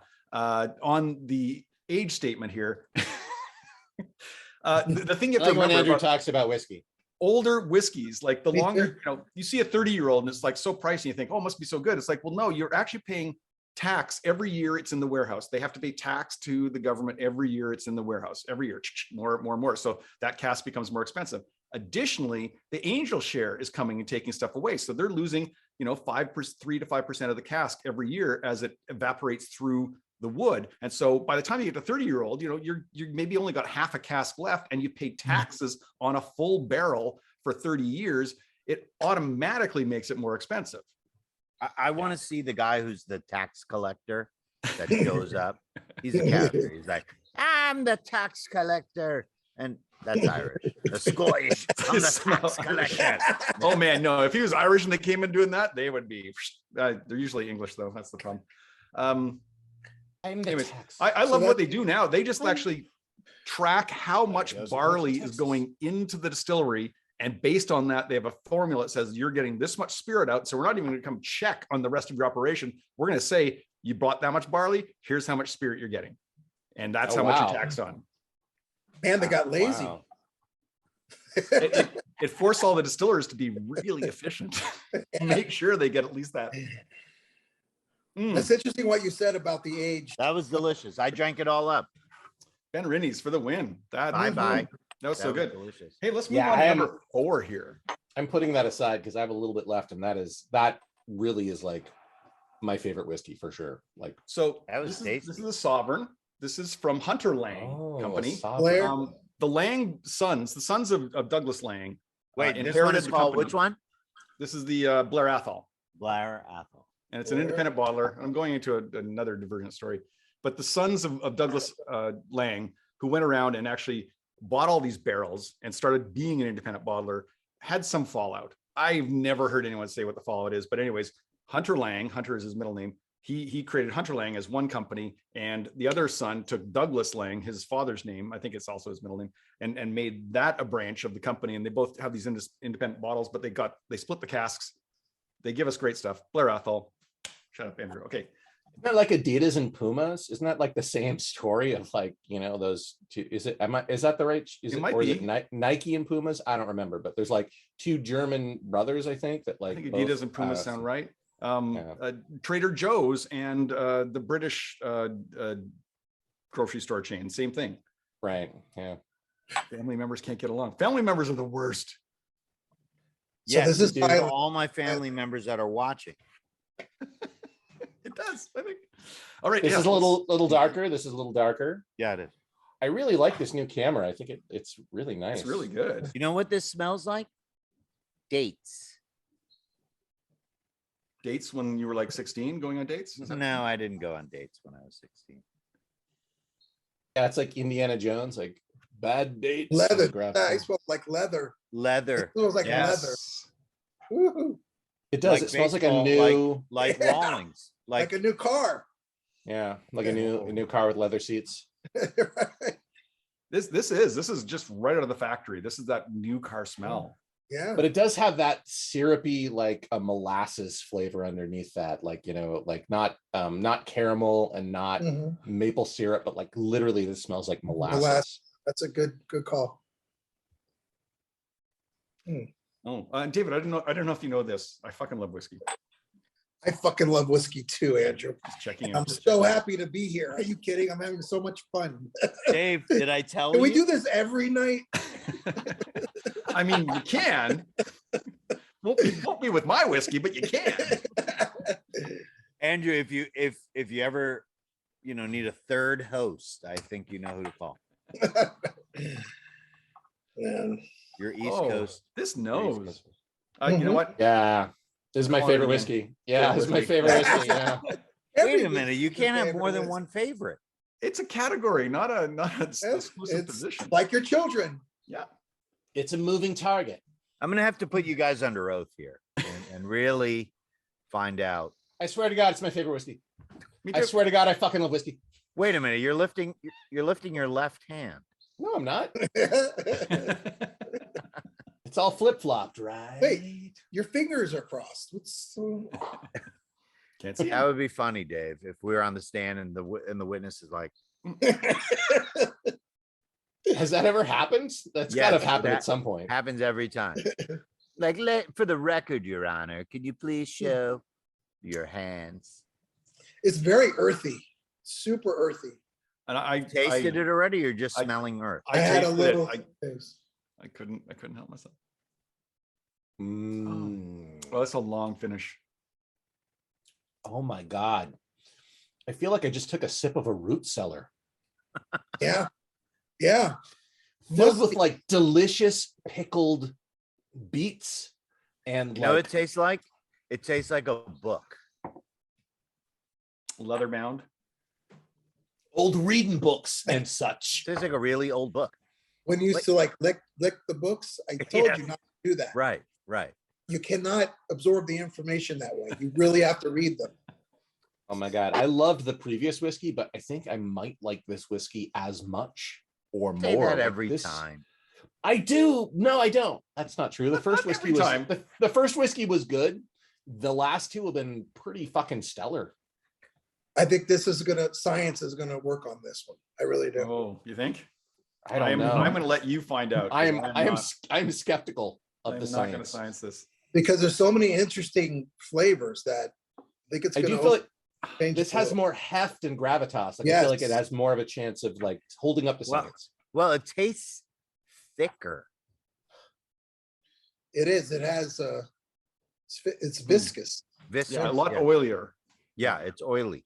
Speaker 2: on the age statement here. The thing you have to remember
Speaker 3: when Andrew talks about whiskey.
Speaker 2: Older whiskeys, like the longer, you see a 30-year-old and it's like so pricey, you think, oh, it must be so good. It's like, well, no, you're actually paying tax every year it's in the warehouse. They have to pay tax to the government every year it's in the warehouse, every year, more and more. So that cask becomes more expensive. Additionally, the angel share is coming and taking stuff away. So they're losing, 3 to 5% of the cask every year as it evaporates through the wood. And so by the time you get to 30-year-old, you're maybe only got half a cask left and you pay taxes on a full barrel for 30 years. It automatically makes it more expensive.
Speaker 4: I want to see the guy who's the tax collector that shows up. He's a character. He's like, I'm the tax collector. And that's Irish. The Scottish. I'm the tax collector.
Speaker 2: Oh man, no, if he was Irish and they came in doing that, they would be, they're usually English though. That's the problem. Anyways, I love what they do now. They just actually track how much barley is going into the distillery. And based on that, they have a formula that says you're getting this much spirit out. So we're not even going to come check on the rest of your operation. We're going to say you bought that much barley. Here's how much spirit you're getting. And that's how much you're taxed on.
Speaker 5: Man, they got lazy.
Speaker 3: Wow.
Speaker 2: It forced all the distillers to be really efficient. Make sure they get at least that.
Speaker 5: That's interesting what you said about the age.
Speaker 4: That was delicious. I drank it all up.
Speaker 2: Benrinnes for the win.
Speaker 4: Bye.
Speaker 2: That was so good.
Speaker 4: Delicious.
Speaker 2: Hey, let's move on to number 4 here.
Speaker 3: I'm putting that aside because I have a little bit left, and that really is like my favorite whiskey for sure. Like,
Speaker 2: so
Speaker 4: that was tasty.
Speaker 2: This is a Sovereign. This is from Hunter Lang Company.
Speaker 5: Blair.
Speaker 2: The Lang sons, the sons of Douglas Lang.
Speaker 4: Wait, this one is called which one?
Speaker 2: This is the Blair Athol.
Speaker 4: Blair Athol.
Speaker 2: and it's an independent bottler. I'm going into another divergent story, but the sons of Douglas Lang, who went around and actually bought all these barrels and started being an independent bottler, had some fallout. I've never heard anyone say what the fallout is, but anyways, Hunter Lang, Hunter is his middle name. He created Hunter Lang as one company, and the other son took Douglas Lang, his father's name, I think it's also his middle name, and made that a branch of the company. And they both have these independent bottles, but they split the casks. They give us great stuff. Blair Athol. Shut up, Andrew. Okay.
Speaker 3: Isn't that like Adidas and Pumas? Isn't that like the same story of like, you know, those two? Is that the right? Or is it Nike and Pumas? I don't remember, but there's like two German brothers, I think, that like.
Speaker 2: I think Adidas and Pumas sound right. Trader Joe's and the British grocery store chain, same thing.
Speaker 3: Right. Yeah.
Speaker 2: Family members can't get along. Family members are the worst.
Speaker 4: Yeah,
Speaker 5: this is
Speaker 4: all my family members that are watching.
Speaker 2: It does, I think. All right.
Speaker 3: This is a little darker. This is a little darker.
Speaker 4: Yeah, it is.
Speaker 3: I really like this new camera. I think it's really nice.
Speaker 2: It's really good.
Speaker 4: You know what this smells like? Dates.
Speaker 2: Dates when you were like 16, going on dates?
Speaker 4: No, I didn't go on dates when I was 16.
Speaker 3: Yeah, it's like Indiana Jones, like bad dates.
Speaker 5: Leather. I smell like leather.
Speaker 4: Leather.
Speaker 5: It smells like leather. Woo-hoo.
Speaker 3: It does.
Speaker 4: Like
Speaker 3: it smells like
Speaker 4: baseball,
Speaker 3: a new,
Speaker 4: like
Speaker 5: Yeah.
Speaker 4: Rawlings,
Speaker 5: Like a new car.
Speaker 3: yeah, like a new car with leather seats.
Speaker 5: Right.
Speaker 2: This is just right out of the factory. This is that new car smell.
Speaker 5: Yeah.
Speaker 3: But it does have that syrupy, like a molasses flavor underneath that, like, you know, like not caramel and not
Speaker 5: Mhm.
Speaker 3: maple syrup, but like literally this smells like molasses.
Speaker 5: Molasses. That's a good call.
Speaker 2: Oh, David, I don't know if you know this. I fucking love whiskey.
Speaker 5: I fucking love whiskey too, Andrew.
Speaker 2: Just checking.
Speaker 5: I'm so happy to be here. Are you kidding? I'm having so much fun.
Speaker 4: Dave, did I tell
Speaker 5: Can
Speaker 4: you?
Speaker 5: we do this every night?
Speaker 2: I mean, you can. Won't be with my whiskey, but you can.
Speaker 4: Andrew, if you ever, you know, need a third host, I think you know who to call.
Speaker 5: Man.
Speaker 4: Your East
Speaker 2: Oh,
Speaker 4: Coast.
Speaker 2: this
Speaker 4: your East
Speaker 2: knows.
Speaker 4: Coast.
Speaker 2: You know what?
Speaker 3: Yeah, this is my
Speaker 2: Call it
Speaker 3: favorite
Speaker 2: again.
Speaker 3: whiskey. Yeah, this is my
Speaker 2: whiskey.
Speaker 3: favorite whiskey. Yeah.
Speaker 4: Wait
Speaker 5: Every
Speaker 4: a minute, you
Speaker 5: whiskey is
Speaker 4: can't have
Speaker 5: favorite
Speaker 4: more than
Speaker 5: whiskey.
Speaker 4: one favorite.
Speaker 2: It's a category, not an exclusive
Speaker 5: It's
Speaker 2: position.
Speaker 5: like your children.
Speaker 2: Yeah.
Speaker 3: It's a moving target.
Speaker 4: I'm gonna have to put you guys under oath here and really find out.
Speaker 3: I swear to God, it's my favorite whiskey.
Speaker 2: Me
Speaker 3: I
Speaker 2: too.
Speaker 3: swear to God, I fucking love whiskey.
Speaker 4: Wait a minute, you're lifting your left hand.
Speaker 3: No, I'm not. It's all flip flopped, right?
Speaker 5: Wait. Your fingers are crossed. What's
Speaker 2: Can't see.
Speaker 4: That would be funny, Dave, if we were on the stand and the witness is like,
Speaker 3: Has that ever happened? That's
Speaker 4: Yes,
Speaker 3: gotta have happened
Speaker 4: that
Speaker 3: at some point.
Speaker 4: happens every time. Like, for the record, Your Honor, could you please show your hands?
Speaker 5: It's very earthy, super earthy.
Speaker 2: And I
Speaker 4: Tasted it already, or just
Speaker 2: I-
Speaker 4: smelling earth?
Speaker 5: I had a
Speaker 2: tasted it.
Speaker 5: little.
Speaker 2: I couldn't help myself.
Speaker 3: Mm.
Speaker 2: Well, that's a long finish.
Speaker 3: Oh my God. I feel like I just took a sip of a root cellar.
Speaker 5: Yeah. Yeah.
Speaker 3: Filled with like delicious pickled beets and
Speaker 4: You know what
Speaker 3: like,
Speaker 4: it tastes like? It tastes like a book.
Speaker 2: Leather bound.
Speaker 3: old reading books and such.
Speaker 4: It tastes like a really old book.
Speaker 5: When you used to like lick the books, I told
Speaker 4: Yeah.
Speaker 5: you not to do that.
Speaker 4: Right, right.
Speaker 5: You cannot absorb the information that way. You really have to read them.
Speaker 3: Oh my God. I loved the previous whiskey, but I think I might like this whiskey as much or
Speaker 4: Say
Speaker 3: more.
Speaker 4: that
Speaker 3: Like
Speaker 4: every
Speaker 3: this-
Speaker 4: time.
Speaker 3: I do. No, I don't. That's not true. The first
Speaker 2: Not
Speaker 3: whiskey
Speaker 2: every
Speaker 3: was
Speaker 2: time.
Speaker 3: the first whiskey was good. The last two have been pretty fucking stellar.
Speaker 5: I think science is gonna work on this one. I really do.
Speaker 2: Oh, you think?
Speaker 3: I don't know.
Speaker 2: I'm going to let you find out. 'cause
Speaker 3: I'm skeptical of
Speaker 2: I'm
Speaker 3: the
Speaker 2: not going to
Speaker 3: science.
Speaker 2: science this.
Speaker 5: Because there's so many interesting flavors that I think it's
Speaker 3: I
Speaker 5: gonna
Speaker 3: do feel like
Speaker 5: change
Speaker 3: this
Speaker 5: the
Speaker 3: has
Speaker 5: world.
Speaker 3: more heft and gravitas. Like, I feel like it
Speaker 5: Yes.
Speaker 3: has more of a chance of like holding up the
Speaker 4: Well,
Speaker 3: science.
Speaker 4: Well, it tastes thicker.
Speaker 5: It is. It has it's viscous.
Speaker 4: Viscous.
Speaker 2: Yeah, a lot
Speaker 4: yeah.
Speaker 2: oilier.
Speaker 4: Yeah, it's oily.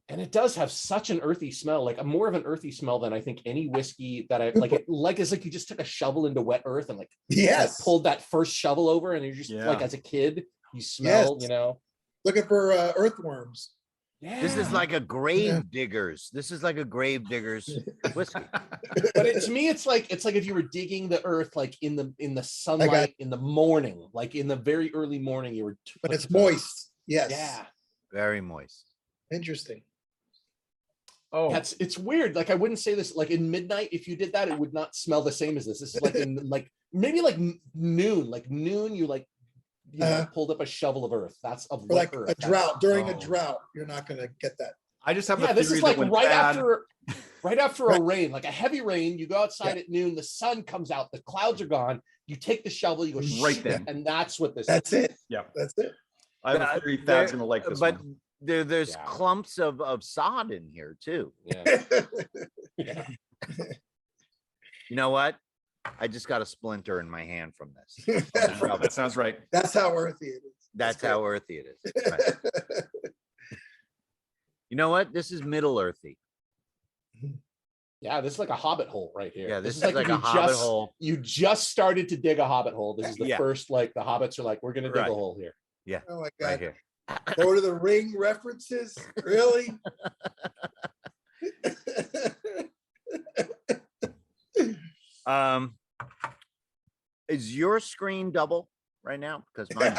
Speaker 3: And it does have such an earthy smell, like a more of an earthy smell than I think any whiskey that I like. It's like you just took a shovel into wet earth and like
Speaker 5: Yes.
Speaker 3: pulled that first shovel over, and you're just
Speaker 2: Yeah.
Speaker 3: like as a kid, you smell,
Speaker 5: Yes.
Speaker 3: you know.
Speaker 5: looking for earthworms.
Speaker 3: Yeah.
Speaker 4: This is like a grave diggers. This is like a grave diggers whiskey.
Speaker 3: But to me, it's like if you were digging the earth, like in the sunlight in the morning, like in the very early morning, you were.
Speaker 5: But it's moist. Yes.
Speaker 3: Yeah.
Speaker 4: Very moist.
Speaker 5: Interesting.
Speaker 2: Oh,
Speaker 3: It's weird. Like I wouldn't say this. Like in midnight, if you did that, it would not smell the same as this. This is like in maybe like noon. Like noon, you pulled up a shovel of earth. That's of
Speaker 5: Or like
Speaker 3: earth.
Speaker 5: a drought. During a drought, you're not going to get that.
Speaker 2: I just have
Speaker 3: Yeah,
Speaker 2: a
Speaker 3: this
Speaker 2: theory
Speaker 3: is like
Speaker 2: that when
Speaker 3: right after a rain, like a heavy rain. You go outside at noon, the sun comes out, the clouds are gone. You take the shovel, you go
Speaker 2: Right then.
Speaker 3: and that's what this.
Speaker 5: That's it.
Speaker 2: Yeah,
Speaker 5: That's it.
Speaker 2: I have a theory Thad's gonna like this
Speaker 4: But
Speaker 2: one.
Speaker 4: there's clumps of sod in here too.
Speaker 3: Yeah. Yeah.
Speaker 4: You know what? I just got a splinter in my hand from this.
Speaker 2: That sounds right.
Speaker 5: That's how earthy it is.
Speaker 4: That's how earthy it is. Right. You know what? This is middle earthy.
Speaker 3: Yeah, this is like a hobbit hole right here.
Speaker 4: Yeah, this is
Speaker 3: if
Speaker 4: like
Speaker 3: you
Speaker 4: a hobbit
Speaker 3: just-
Speaker 4: hole.
Speaker 3: You just started to dig a hobbit hole. This is the
Speaker 4: Yeah.
Speaker 3: first, like the hobbits are like, we're gonna dig
Speaker 4: Right.
Speaker 3: a hole here.
Speaker 5: Oh my
Speaker 4: Right
Speaker 5: God.
Speaker 4: here.
Speaker 5: Lord of the Ring references? Really?
Speaker 4: Is your screen double right now? Because mine.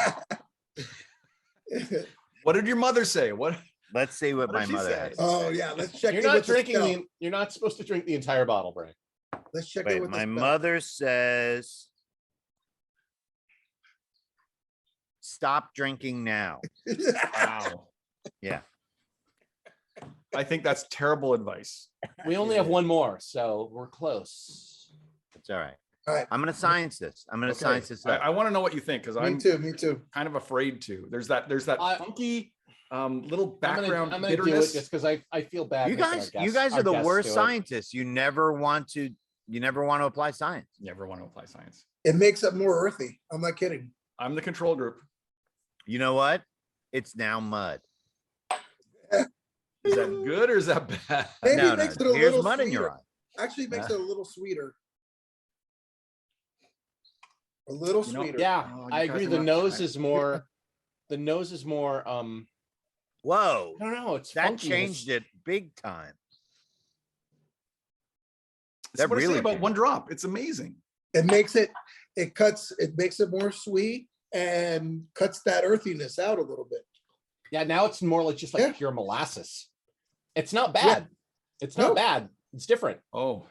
Speaker 2: What did your mother say? What?
Speaker 4: Let's see what
Speaker 2: What
Speaker 4: my
Speaker 2: did she
Speaker 4: mother
Speaker 2: say?
Speaker 4: has.
Speaker 5: Oh yeah, let's check.
Speaker 3: You're
Speaker 5: in
Speaker 3: not
Speaker 5: with the
Speaker 3: drinking
Speaker 5: spell.
Speaker 3: you're not supposed to drink the entire bottle, Brian.
Speaker 5: Let's check in
Speaker 4: Wait,
Speaker 5: with the
Speaker 4: my
Speaker 5: spell.
Speaker 4: mother says, stop drinking now.
Speaker 2: Wow.
Speaker 4: Yeah.
Speaker 2: I think that's terrible advice.
Speaker 3: We only have one more, so we're close.
Speaker 4: It's all right.
Speaker 5: All right.
Speaker 4: I'm going to science this. I'm going to
Speaker 2: Okay.
Speaker 4: science this up.
Speaker 2: I want to know what you think because
Speaker 5: Me
Speaker 2: I'm
Speaker 5: too. Me too.
Speaker 2: kind of afraid to. There's that funky little background
Speaker 3: I'm gonna do it
Speaker 2: bitterness.
Speaker 3: just because I feel bad.
Speaker 4: You
Speaker 3: making our
Speaker 4: guys
Speaker 3: guests-
Speaker 4: are the
Speaker 3: our guests
Speaker 4: worst
Speaker 3: do it.
Speaker 4: scientists. You never want to apply science.
Speaker 2: Never want to apply science.
Speaker 5: It makes it more earthy. I'm not kidding.
Speaker 2: I'm the control group.
Speaker 4: You know what? It's now mud.
Speaker 2: Is that good or is that bad?
Speaker 5: Maybe
Speaker 4: No,
Speaker 5: it makes it a
Speaker 4: no. Here's
Speaker 5: little
Speaker 4: mud in your
Speaker 5: sweeter.
Speaker 4: eye.
Speaker 5: Actually, it makes
Speaker 4: Huh?
Speaker 5: it a little sweeter. A little
Speaker 2: You know,
Speaker 5: sweeter.
Speaker 3: Yeah,
Speaker 2: Oh, you
Speaker 3: I
Speaker 2: guys
Speaker 3: agree.
Speaker 2: are
Speaker 3: The
Speaker 2: not
Speaker 3: nose
Speaker 2: trying.
Speaker 3: is more. The nose is more.
Speaker 4: Whoa.
Speaker 3: I don't know. It's
Speaker 4: That
Speaker 3: funky.
Speaker 4: changed it big time.
Speaker 2: That's
Speaker 4: That
Speaker 2: what I say
Speaker 4: really
Speaker 2: about
Speaker 4: changed.
Speaker 2: one drop. It's amazing.
Speaker 5: It makes it more sweet and cuts that earthiness out a little bit.
Speaker 3: Yeah, now it's more like just like
Speaker 5: Yeah.
Speaker 3: pure molasses. It's not bad. It's not
Speaker 5: No.
Speaker 3: bad. It's different.
Speaker 2: Oh,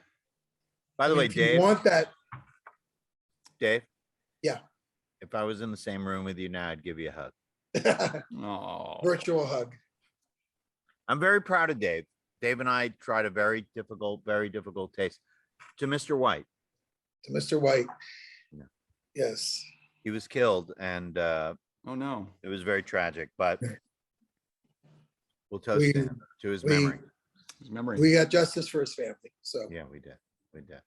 Speaker 4: By the way,
Speaker 5: If you
Speaker 4: Dave,
Speaker 5: want that? Yeah.
Speaker 4: if I was in the same room with you now, I'd give you a hug.
Speaker 2: oh.
Speaker 5: Virtual hug.
Speaker 4: I'm very proud of Dave. Dave and I tried a very difficult taste to Mr. White.
Speaker 5: To Mr. White.
Speaker 4: Yeah.
Speaker 5: Yes.
Speaker 4: He was killed and
Speaker 2: Oh no.
Speaker 4: it was very tragic, but we'll toast
Speaker 5: We-
Speaker 4: to him, to his
Speaker 5: we-
Speaker 4: memory.
Speaker 2: His memory.
Speaker 5: We got justice for his family. So
Speaker 4: Yeah, we did. We did.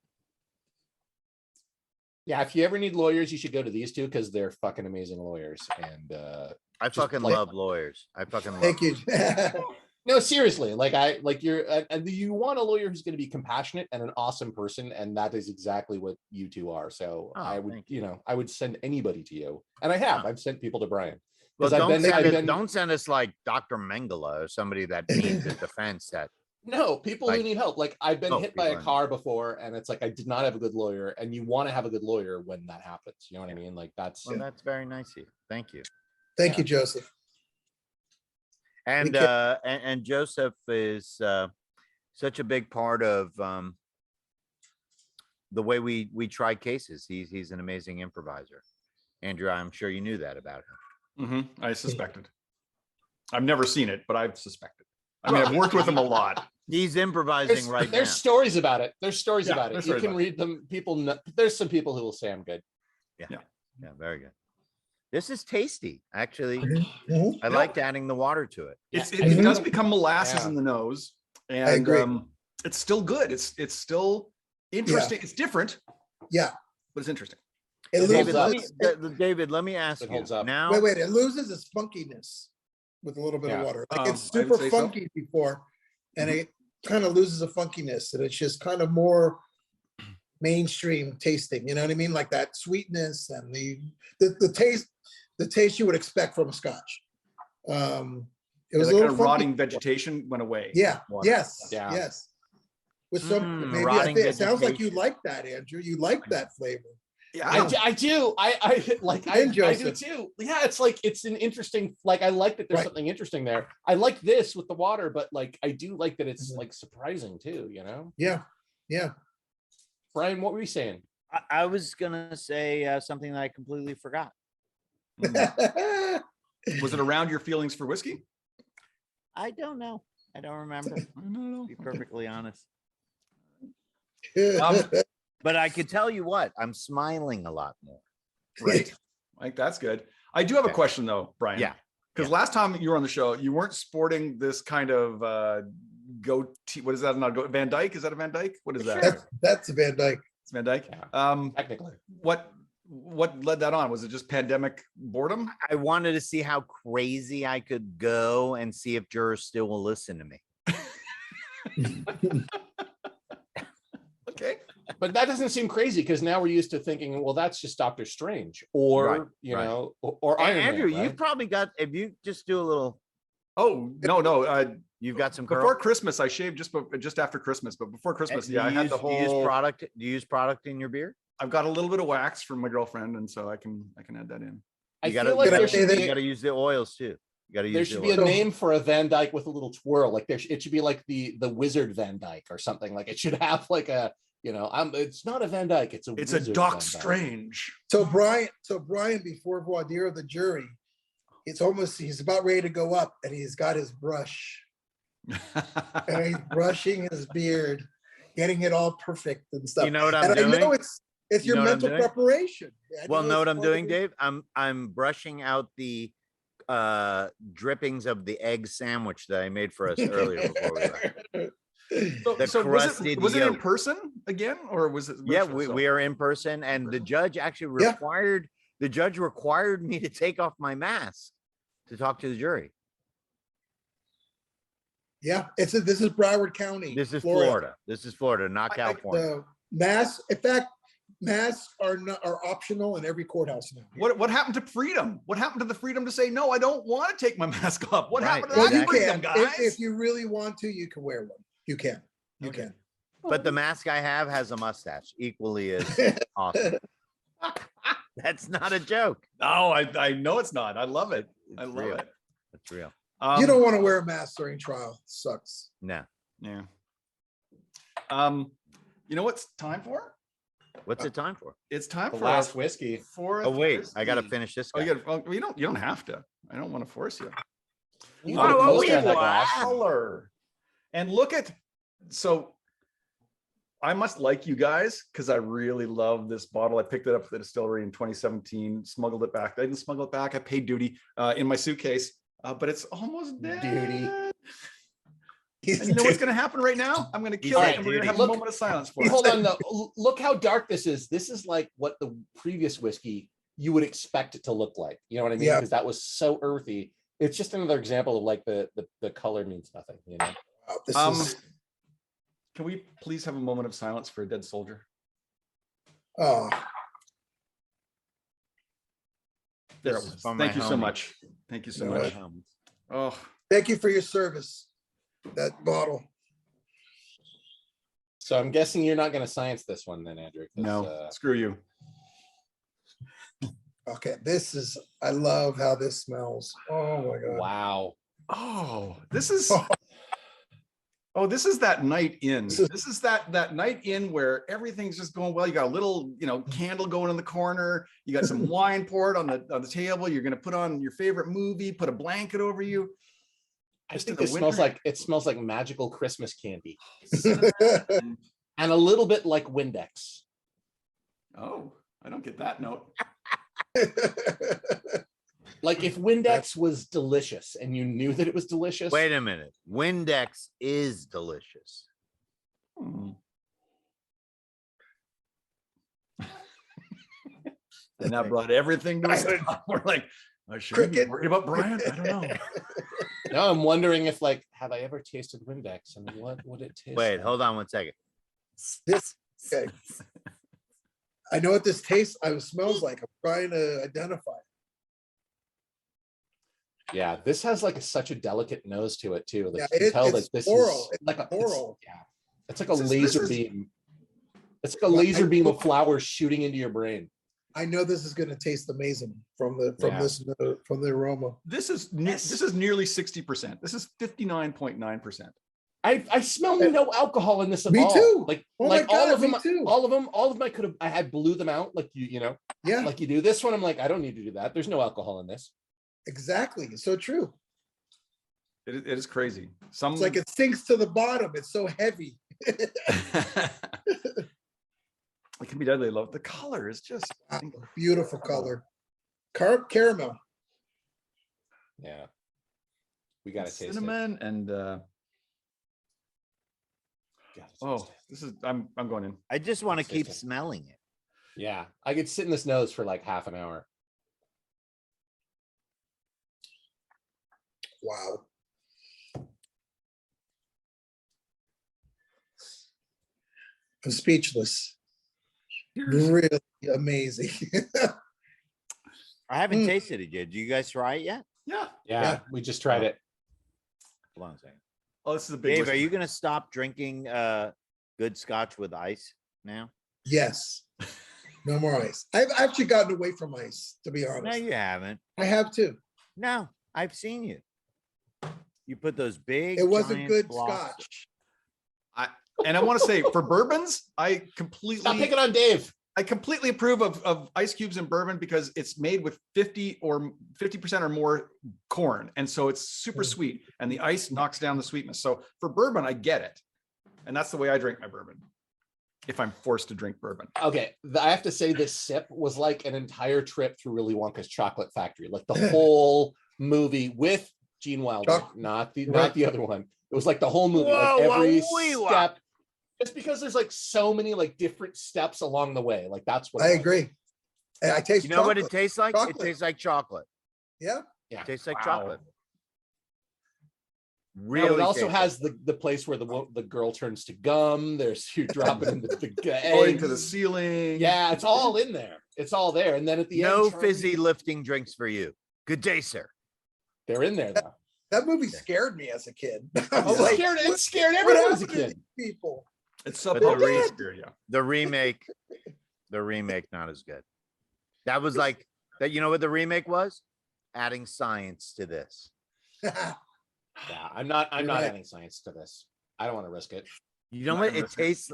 Speaker 3: Yeah, if you ever need lawyers, you should go to these two because they're fucking amazing lawyers. And
Speaker 4: I
Speaker 3: Just
Speaker 4: fucking
Speaker 3: like-
Speaker 4: love lawyers. I fucking love
Speaker 5: thank you.
Speaker 3: no, seriously, you're and you want a lawyer who's going to be compassionate and an awesome person, and that is exactly what you two are. So
Speaker 4: Oh,
Speaker 3: I would,
Speaker 4: thank you.
Speaker 3: I would send anybody to you, and I have.
Speaker 4: Oh.
Speaker 3: I've sent people to Brian.
Speaker 4: Well,
Speaker 3: 'Cause
Speaker 4: don't don't send us like Dr. Mengele or somebody that needs a defense that
Speaker 3: No, people who
Speaker 4: Like-
Speaker 3: need help. Like I've been
Speaker 4: Oh,
Speaker 3: hit by
Speaker 4: people
Speaker 3: a
Speaker 4: I know.
Speaker 3: car before, and it's like I did not have a good lawyer, and you want to have a good lawyer when that happens. You know what I mean? Like that's
Speaker 4: well, that's very nice of you. Thank you.
Speaker 5: Thank you, Joseph.
Speaker 4: And
Speaker 5: can't-
Speaker 4: and Joseph is such a big part of the way we try cases. He's an amazing improviser. Andrew, I'm sure you knew that about him.
Speaker 2: I suspected. I've never seen it, but I've suspected. I mean, I've worked with him a lot.
Speaker 4: He's improvising right
Speaker 3: there's
Speaker 4: now.
Speaker 3: stories about it. There's stories
Speaker 2: Yeah,
Speaker 3: about it.
Speaker 2: there's
Speaker 3: You
Speaker 2: stories
Speaker 3: can
Speaker 2: about
Speaker 3: read them. People know, there's some people who will say I'm good.
Speaker 4: Yeah, very good. This is tasty, actually.
Speaker 5: Mhm.
Speaker 4: I liked adding the water to it.
Speaker 2: It does become molasses
Speaker 3: Yeah.
Speaker 2: in the nose, and
Speaker 5: agree.
Speaker 2: it's still good. It's still interesting. It's different,
Speaker 5: Yeah.
Speaker 2: but it's interesting.
Speaker 5: It
Speaker 3: holds
Speaker 5: loses.
Speaker 4: David, let me ask
Speaker 3: It
Speaker 4: you
Speaker 3: holds up.
Speaker 4: now.
Speaker 5: Wait. It loses its funkiness with a little bit
Speaker 3: Yeah.
Speaker 5: of water. Like it's
Speaker 2: I would
Speaker 5: super
Speaker 2: say so.
Speaker 5: funky before, and it kind of loses the funkiness, and it's just kind of more mainstream tasting. You know what I mean? Like that sweetness and the taste you would expect from a Scotch. It was
Speaker 2: that
Speaker 5: a
Speaker 2: kind
Speaker 5: little
Speaker 2: of
Speaker 5: funky.
Speaker 2: rotting vegetation went away.
Speaker 5: Yeah.
Speaker 2: Water.
Speaker 5: Yes.
Speaker 3: Yeah.
Speaker 5: Yes. With some, maybe I
Speaker 4: rotting
Speaker 5: think it sounds like you
Speaker 4: vegetation.
Speaker 5: like that, Andrew. You like that flavor.
Speaker 2: Yeah.
Speaker 3: I do. I like I do
Speaker 5: Joseph.
Speaker 3: too. Yeah, it's like it's an interesting. Like I like that there's
Speaker 5: Right.
Speaker 3: something interesting there. I like this with the water, but like I do like that it's
Speaker 5: Mhm.
Speaker 3: like surprising too. You know,
Speaker 5: Yeah. Yeah.
Speaker 3: Brian, what were you saying?
Speaker 4: I was gonna say something that I completely forgot.
Speaker 2: Was it around your feelings for whiskey?
Speaker 4: I don't know. I don't remember.
Speaker 2: I don't know.
Speaker 4: To be perfectly honest.
Speaker 2: Um,
Speaker 4: But I could tell you what, I'm smiling a lot more.
Speaker 2: Right. Like that's good. I do have a
Speaker 4: Okay.
Speaker 2: question though, Brian.
Speaker 4: Yeah.
Speaker 2: Because last time you were on the show, you weren't sporting this kind of goatee. What is that? Not Van Dyke? Is that a Van Dyke? What is that?
Speaker 5: That's a Van Dyke.
Speaker 2: It's Van Dyke.
Speaker 3: Yeah. Technically,
Speaker 2: What led that on? Was it just pandemic boredom?
Speaker 4: I wanted to see how crazy I could go and see if jurors still will listen to me.
Speaker 2: Okay.
Speaker 3: but that doesn't seem crazy because now we're used to thinking, well, that's just Doctor Strange, or
Speaker 4: Right,
Speaker 3: you
Speaker 4: right.
Speaker 3: know, or Iron
Speaker 4: Andrew,
Speaker 3: Man, right?
Speaker 4: you've probably got, if you just do a little,
Speaker 2: Oh no.
Speaker 4: you've got some
Speaker 2: Before
Speaker 4: curl.
Speaker 2: Christmas, I shaved just after Christmas. But before Christmas,
Speaker 4: Do
Speaker 2: yeah, I
Speaker 4: you
Speaker 2: had
Speaker 4: use-
Speaker 2: the
Speaker 4: do you use
Speaker 2: whole.
Speaker 4: product. Do you use product in your beer?
Speaker 2: I've got a little bit of wax from my girlfriend, and so I can add that in.
Speaker 3: I
Speaker 4: You gotta,
Speaker 3: feel like
Speaker 4: you
Speaker 3: there
Speaker 4: gotta,
Speaker 3: should
Speaker 5: say
Speaker 3: be
Speaker 4: you gotta use the oils too. You gotta
Speaker 3: there
Speaker 4: use
Speaker 3: should
Speaker 4: the
Speaker 3: be a
Speaker 4: oils.
Speaker 3: name for a Van Dyke with a little twirl. Like it should be like the Wizard Van Dyke or something. Like it should have like a, you know, it's not a Van Dyke, it's a
Speaker 2: It's a
Speaker 3: Wizard
Speaker 2: Doc
Speaker 3: Van Dyke.
Speaker 2: Strange.
Speaker 5: So Brian, before voir dire of the jury, he's about ready to go up and he's got his brush and he's brushing his beard, getting it all perfect and stuff.
Speaker 4: You know what I'm
Speaker 5: and I know
Speaker 4: doing?
Speaker 5: it's
Speaker 4: You
Speaker 5: your
Speaker 4: know what I'm
Speaker 5: mental
Speaker 4: doing?
Speaker 5: preparation. I
Speaker 4: Well, know
Speaker 5: it's
Speaker 4: what I'm
Speaker 5: part of
Speaker 4: doing,
Speaker 5: it.
Speaker 4: Dave? I'm brushing out the drippings of the egg sandwich that I made for us earlier before we left. The
Speaker 2: So
Speaker 4: crusted
Speaker 2: was it in
Speaker 4: yolk.
Speaker 2: person again, or was it?
Speaker 4: Yeah,
Speaker 2: virtual still?
Speaker 4: we are in person, and the
Speaker 2: person?
Speaker 4: judge actually
Speaker 5: Yeah.
Speaker 4: required me to take off my mask to talk to the jury.
Speaker 5: Yeah, this is Broward County.
Speaker 4: This is Florida. This is Florida, not California.
Speaker 5: The masks are optional in every courthouse now.
Speaker 2: What happened to freedom? What happened to the freedom to say no? I don't want to take my mask off. What
Speaker 4: Right,
Speaker 2: happened to
Speaker 5: Well,
Speaker 2: that
Speaker 5: you
Speaker 4: exactly.
Speaker 2: freedom,
Speaker 5: can.
Speaker 2: guys?
Speaker 5: If you really want to, you can wear one. You can. You
Speaker 2: Okay.
Speaker 5: can.
Speaker 4: But the mask I have has a mustache, equally as awesome. That's not a joke.
Speaker 2: No, I know it's not. I love it. I
Speaker 4: It's
Speaker 2: love
Speaker 4: real.
Speaker 2: it.
Speaker 4: It's real.
Speaker 5: You don't want to wear a mask during trial. It sucks.
Speaker 4: No.
Speaker 2: Yeah. You know what's time for?
Speaker 4: What's it time for?
Speaker 2: It's time
Speaker 3: The
Speaker 2: for
Speaker 3: last
Speaker 2: our
Speaker 3: whiskey.
Speaker 2: fourth
Speaker 4: Oh wait, I gotta
Speaker 2: whiskey.
Speaker 4: finish this
Speaker 2: Oh,
Speaker 4: guy.
Speaker 2: you don't have to. I don't want to force you.
Speaker 3: You
Speaker 2: Oh,
Speaker 3: got a
Speaker 2: oh,
Speaker 3: close
Speaker 2: wait,
Speaker 3: down that glass.
Speaker 2: color. And look at, so I must like you guys because I really love this bottle. I picked it up at the distillery in 2017, smuggled it back. I didn't smuggle it back. I paid duty in my suitcase, but it's almost dead.
Speaker 3: Duty.
Speaker 2: And you know what's going to happen right now? I'm going to kill
Speaker 3: All
Speaker 2: it
Speaker 3: right,
Speaker 2: and we're going to have
Speaker 3: look-
Speaker 2: a moment of silence for it.
Speaker 3: Hold on, though. Look how dark this is. This is like what the previous whiskey you would expect it to look like. You know what I mean?
Speaker 5: Yeah.
Speaker 3: Because that was so earthy. It's just another example of like the color means nothing. You know.
Speaker 5: Wow, this is,
Speaker 2: Can we please have a moment of silence for a dead soldier?
Speaker 5: oh,
Speaker 2: There
Speaker 4: This
Speaker 2: it
Speaker 4: is
Speaker 2: was.
Speaker 4: from my
Speaker 2: Thank you so
Speaker 4: homie.
Speaker 2: much. Thank you so
Speaker 5: No,
Speaker 2: much.
Speaker 4: Um,
Speaker 2: Oh,
Speaker 5: thank you for your service. That bottle.
Speaker 3: So I'm guessing you're not going to science this one then, Andrew. 'cause,
Speaker 2: no, screw you.
Speaker 5: Okay, I love how this smells. Oh my God.
Speaker 3: Wow.
Speaker 2: Oh, this is this is that night in. This is that night in where everything's just going well. You got a little, candle going in the corner. You got some wine poured on the table. You're gonna put on your favorite movie, put a blanket over you.
Speaker 3: I
Speaker 2: Just
Speaker 3: think
Speaker 2: in
Speaker 3: this
Speaker 2: the
Speaker 3: smells like magical Christmas candy
Speaker 2: winter.
Speaker 3: and a little bit like Windex.
Speaker 2: Oh, I don't get that note.
Speaker 3: Like if Windex was delicious and you knew that it was delicious.
Speaker 4: Wait a minute. Windex is delicious.
Speaker 2: Hmm. And that brought everything to a stop. We're like, should we be
Speaker 5: Cricket.
Speaker 2: worried about Brian? I don't know.
Speaker 3: Now I'm wondering if have I ever tasted Windex and what would it taste
Speaker 4: Wait,
Speaker 3: like?
Speaker 4: hold on one second.
Speaker 5: This, okay. I know what this tastes, smells like. I'm trying to identify it.
Speaker 3: Yeah, this has like such a delicate nose to it too. Like
Speaker 5: Yeah,
Speaker 3: you can tell
Speaker 5: it's
Speaker 3: that this
Speaker 5: floral.
Speaker 3: is like a
Speaker 5: Floral.
Speaker 3: it's like a
Speaker 2: This
Speaker 3: laser
Speaker 2: is-
Speaker 3: beam. It's like a laser beam of flowers shooting into your brain.
Speaker 5: I know this is going to taste amazing from the aroma.
Speaker 2: This is nearly 60%. This is 59.9%.
Speaker 3: I smell no alcohol in this at
Speaker 5: Me
Speaker 3: all.
Speaker 5: too.
Speaker 3: Like
Speaker 5: Oh
Speaker 3: like
Speaker 5: my
Speaker 3: all
Speaker 5: God,
Speaker 3: of them,
Speaker 5: me too.
Speaker 3: all of them I could have. I had blew them out like you know
Speaker 5: Yeah,
Speaker 3: like you do. This one I'm like I don't need to do that. There's no alcohol in this.
Speaker 5: exactly. It's so true.
Speaker 2: It is crazy.
Speaker 5: It's like it sinks to the bottom. It's so heavy.
Speaker 2: It can be deadly. Love the color is just
Speaker 5: Wow, beautiful color. Caramel.
Speaker 3: Yeah, we got to taste it.
Speaker 2: cinnamon and
Speaker 3: God, it's
Speaker 2: oh,
Speaker 3: tasty.
Speaker 2: this is I'm going in.
Speaker 4: I just want to
Speaker 3: Let's
Speaker 4: keep
Speaker 3: taste it.
Speaker 4: smelling it.
Speaker 3: Yeah, I could sit in this nose for like half an hour.
Speaker 5: Wow. I'm speechless. Really amazing.
Speaker 4: I haven't tasted it yet. Do you guys try it yet?
Speaker 2: Yeah.
Speaker 3: Yeah, we just tried it.
Speaker 4: Hold on a second.
Speaker 2: Oh, this is a big
Speaker 4: Dave, are
Speaker 2: whiskey.
Speaker 4: you gonna stop drinking good scotch with ice now?
Speaker 5: Yes. No more ice. I've actually gotten away from ice, to be
Speaker 4: No,
Speaker 5: honest.
Speaker 4: you haven't.
Speaker 5: I have too.
Speaker 4: No, I've seen you. You put those big.
Speaker 5: It wasn't
Speaker 4: giant
Speaker 5: good
Speaker 4: blocks-
Speaker 5: scotch.
Speaker 2: And I want to say for bourbons, I
Speaker 3: Stop
Speaker 2: completely
Speaker 3: picking on Dave.
Speaker 2: approve of ice cubes in bourbon because it's made with 50% or more corn. And so it's super sweet and the ice knocks down the sweetness. So for bourbon, I get it. And that's the way I drink my bourbon. If I'm forced to drink bourbon.
Speaker 3: Okay, I have to say this sip was like an entire trip through Willy Wonka's chocolate factory, like the whole movie with Gene Wilder, not the other one. It was like the whole movie,
Speaker 4: Whoa,
Speaker 3: like every
Speaker 4: whoa,
Speaker 3: step. Just because there's like so many like different steps along the way, like that's what
Speaker 5: I
Speaker 3: it was.
Speaker 5: agree. And I taste
Speaker 4: You know what it
Speaker 5: chocolate.
Speaker 4: tastes like?
Speaker 5: Chocolate.
Speaker 4: It tastes like chocolate.
Speaker 5: Yeah.
Speaker 3: Yeah,
Speaker 4: It tastes like
Speaker 2: Wow.
Speaker 4: chocolate.
Speaker 3: No,
Speaker 4: Really?
Speaker 3: it also
Speaker 4: tastes
Speaker 3: has the place where the girl turns to gum. There's you drop it in the
Speaker 2: Going to the
Speaker 3: eggs.
Speaker 2: ceiling.
Speaker 3: Yeah, it's all in there. It's all there. And then at the
Speaker 4: like-
Speaker 3: end,
Speaker 4: no
Speaker 3: Charlie-
Speaker 4: fizzy lifting drinks for you. Good day, sir.
Speaker 3: They're in there though.
Speaker 5: That movie scared me as a kid. I
Speaker 3: Oh,
Speaker 5: was like,
Speaker 3: it scared
Speaker 5: what
Speaker 3: everyone as a
Speaker 5: happened to
Speaker 3: kid.
Speaker 5: these people?
Speaker 2: It's
Speaker 4: But
Speaker 2: subpar
Speaker 4: the
Speaker 2: really
Speaker 4: re-
Speaker 2: scary, yeah.
Speaker 4: The remake, not as good. That was like that. You know what the remake was? Adding science to this.
Speaker 3: Yeah, I'm not
Speaker 5: You're right.
Speaker 3: adding science to this. I don't want to risk it.
Speaker 4: You know
Speaker 2: Not
Speaker 4: what?
Speaker 2: gonna
Speaker 4: It
Speaker 2: risk it.
Speaker 4: tastes.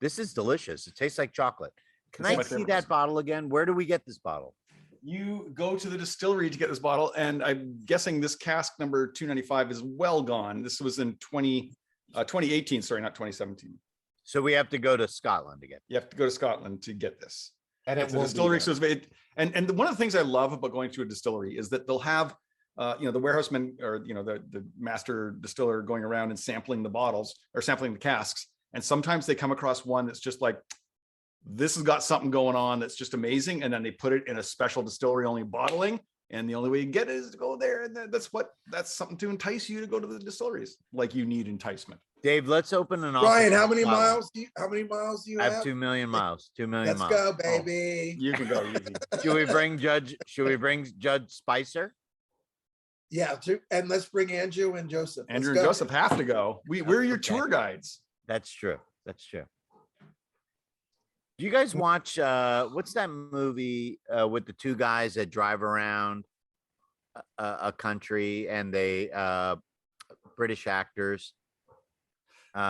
Speaker 4: This is delicious. It tastes like chocolate. Can
Speaker 2: This is
Speaker 4: I
Speaker 2: my
Speaker 4: see
Speaker 2: favorite
Speaker 4: that
Speaker 2: whiskey.
Speaker 4: bottle again? Where do we get this bottle?
Speaker 2: You go to the distillery to get this bottle, and I'm guessing this cask number 295 is well gone. This was in 2018, sorry, not 2017.
Speaker 4: So we have to go to Scotland again.
Speaker 2: You have to go to Scotland to get this.
Speaker 3: And
Speaker 2: It's
Speaker 3: it
Speaker 2: a
Speaker 3: won't be
Speaker 2: distillery.
Speaker 3: there.
Speaker 2: So and one of the things I love about going to a distillery is that they'll have, the warehouseman or, the master distiller going around and sampling the bottles or sampling the casks. And sometimes they come across one that's just like, this has got something going on that's just amazing. And then they put it in a special distillery only bottling. And the only way you get it is to go there. And that's something to entice you to go to the distilleries. Like you need enticement.
Speaker 4: Dave, let's open an office.
Speaker 5: Brian,
Speaker 4: in
Speaker 5: how many
Speaker 4: Scotland.
Speaker 5: miles do you
Speaker 4: I
Speaker 5: have?
Speaker 4: have 2 million miles. 2 million
Speaker 5: Let's
Speaker 4: miles.
Speaker 5: go, baby.
Speaker 2: You can go.
Speaker 4: Should we bring Judge Spicer?
Speaker 5: Yeah, and let's bring Andrew and Joseph. Let's
Speaker 2: Andrew and
Speaker 5: go.
Speaker 2: Joseph have to go. We're your tour guides.
Speaker 4: That's true. That's true. Do you guys watch what's that movie with the two guys that drive around a country and they British actors? You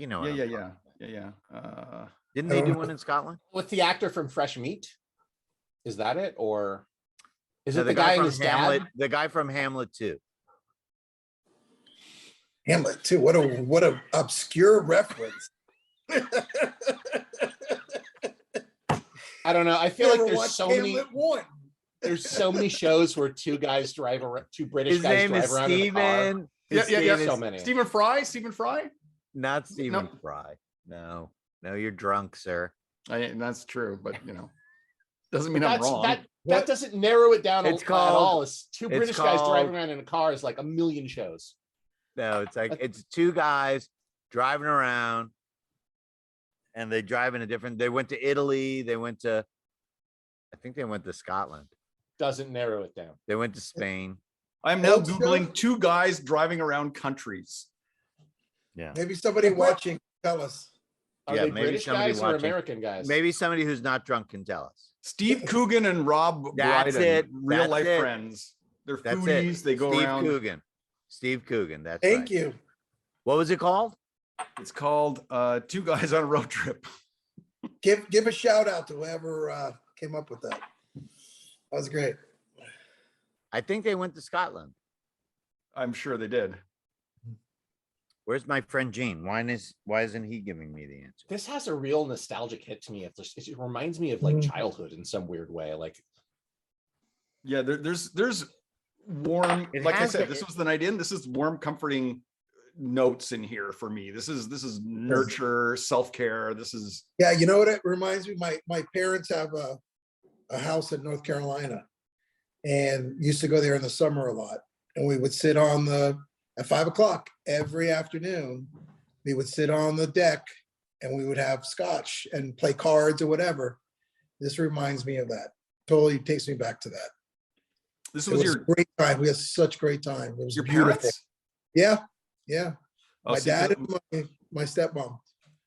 Speaker 4: know, what I'm talking about.
Speaker 2: Yeah.
Speaker 4: Didn't they do one in Scotland?
Speaker 3: With the actor from Fresh Meat, is that it, or is
Speaker 4: No,
Speaker 3: it the guy and
Speaker 4: from
Speaker 3: his
Speaker 4: Hamlet?
Speaker 3: dad?
Speaker 4: The guy from Hamlet too.
Speaker 5: Hamlet too. What a obscure reference.
Speaker 3: I don't know. I feel
Speaker 5: You
Speaker 3: like
Speaker 5: ever
Speaker 3: there's
Speaker 5: watched
Speaker 3: so many.
Speaker 5: Hamlet 1?
Speaker 3: There's so many shows where two British
Speaker 4: His
Speaker 3: guys
Speaker 4: name
Speaker 3: drive
Speaker 4: is
Speaker 3: around in a car.
Speaker 4: Steven.
Speaker 2: Yeah,
Speaker 4: His
Speaker 2: yeah,
Speaker 4: name
Speaker 2: yeah.
Speaker 4: is-
Speaker 3: So many.
Speaker 2: Stephen Fry.
Speaker 4: Not Stephen
Speaker 2: No.
Speaker 4: Fry. No, you're drunk, sir.
Speaker 2: That's true, but doesn't mean I'm
Speaker 3: That's,
Speaker 2: wrong.
Speaker 3: that doesn't narrow it down
Speaker 4: It's
Speaker 3: at
Speaker 4: called-
Speaker 3: all. It's two
Speaker 4: it's
Speaker 3: British guys
Speaker 4: called-
Speaker 3: driving around in a car is like a million shows.
Speaker 4: No, it's like it's two guys driving around, and they drive in a different. They went to Italy. I think they went to Scotland.
Speaker 3: doesn't narrow it down.
Speaker 4: They went to Spain.
Speaker 2: I'm now
Speaker 5: Old
Speaker 2: Googling
Speaker 5: stuff?
Speaker 2: 2 guys driving around countries.
Speaker 4: Yeah.
Speaker 5: Maybe somebody watching tell us.
Speaker 3: Are
Speaker 4: Yeah,
Speaker 3: they
Speaker 4: maybe
Speaker 3: British
Speaker 4: somebody
Speaker 3: guys or
Speaker 4: watching.
Speaker 3: American guys?
Speaker 4: Maybe somebody who's not drunk can tell us.
Speaker 2: Steve Coogan and Rob
Speaker 4: That's
Speaker 2: Brydon,
Speaker 4: it.
Speaker 2: real
Speaker 4: That's
Speaker 2: life
Speaker 4: it.
Speaker 2: friends. They're
Speaker 4: That's
Speaker 2: foodies.
Speaker 4: it.
Speaker 2: They go
Speaker 4: Steve
Speaker 2: around.
Speaker 4: Coogan. Steve Coogan. That's
Speaker 5: Thank
Speaker 4: right.
Speaker 5: you.
Speaker 4: What was it called?
Speaker 2: It's called 2 Guys on a Road Trip.
Speaker 5: Give a shout out to whoever came up with that. That was great.
Speaker 4: I think they went to Scotland.
Speaker 2: I'm sure they did.
Speaker 4: Where's my friend Gene? Why isn't he giving me the answer?
Speaker 3: This has a real nostalgic hit to me. It reminds me of like childhood in some weird way. Like,
Speaker 2: Yeah, there's warm,
Speaker 4: It
Speaker 2: like I
Speaker 4: has
Speaker 2: said,
Speaker 4: the-
Speaker 2: this was the night in. This is warm, comforting notes in here for me. This is nurture, self-care. This is
Speaker 5: Yeah, you know what it reminds me? My parents have a house in North Carolina and used to go there in the summer a lot. And we would sit at 5 o'clock every afternoon. We would sit on the deck and we would have scotch and play cards or whatever. This reminds me of that. Totally takes me back to that.
Speaker 2: this
Speaker 5: It
Speaker 2: was
Speaker 5: was
Speaker 2: your
Speaker 5: a great time. We had such great time. It was
Speaker 2: your
Speaker 5: beautiful.
Speaker 2: parents?
Speaker 5: Yeah, yeah.
Speaker 2: Oh,
Speaker 5: My
Speaker 2: see,
Speaker 5: dad and my stepmom.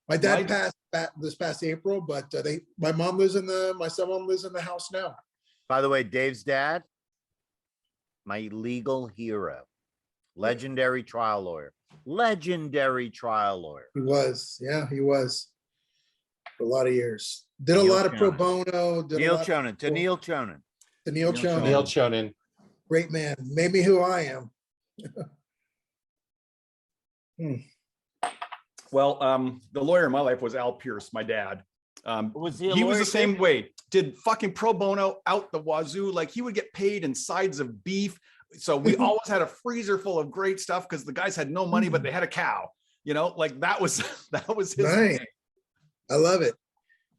Speaker 5: My dad
Speaker 2: My-
Speaker 5: passed this past April, but my mom lives my stepmom lives in the house now.
Speaker 4: By the way, Dave's dad, my legal hero, legendary trial lawyer. Legendary trial lawyer.
Speaker 5: He was, yeah, he was. For a lot of years. Did a
Speaker 4: Neil
Speaker 5: lot of pro
Speaker 4: Chonin.
Speaker 5: bono. Did a
Speaker 4: Neil
Speaker 5: lot
Speaker 4: Chonin. To Neil Chonin.
Speaker 5: to Neil
Speaker 2: Neil
Speaker 5: Chonin.
Speaker 3: Neil Chonin.
Speaker 5: Great man. Made me who I am.
Speaker 2: Well, the lawyer in my life was Al Pierce, my dad.
Speaker 4: Was
Speaker 2: He was the same way. Did fucking pro bono out the wazoo. Like he would get paid in sides of beef. So we always had a freezer full of great stuff because the guys had no money, but they had a cow. You know, like that was his
Speaker 5: Nice.
Speaker 2: thing.
Speaker 5: I love it.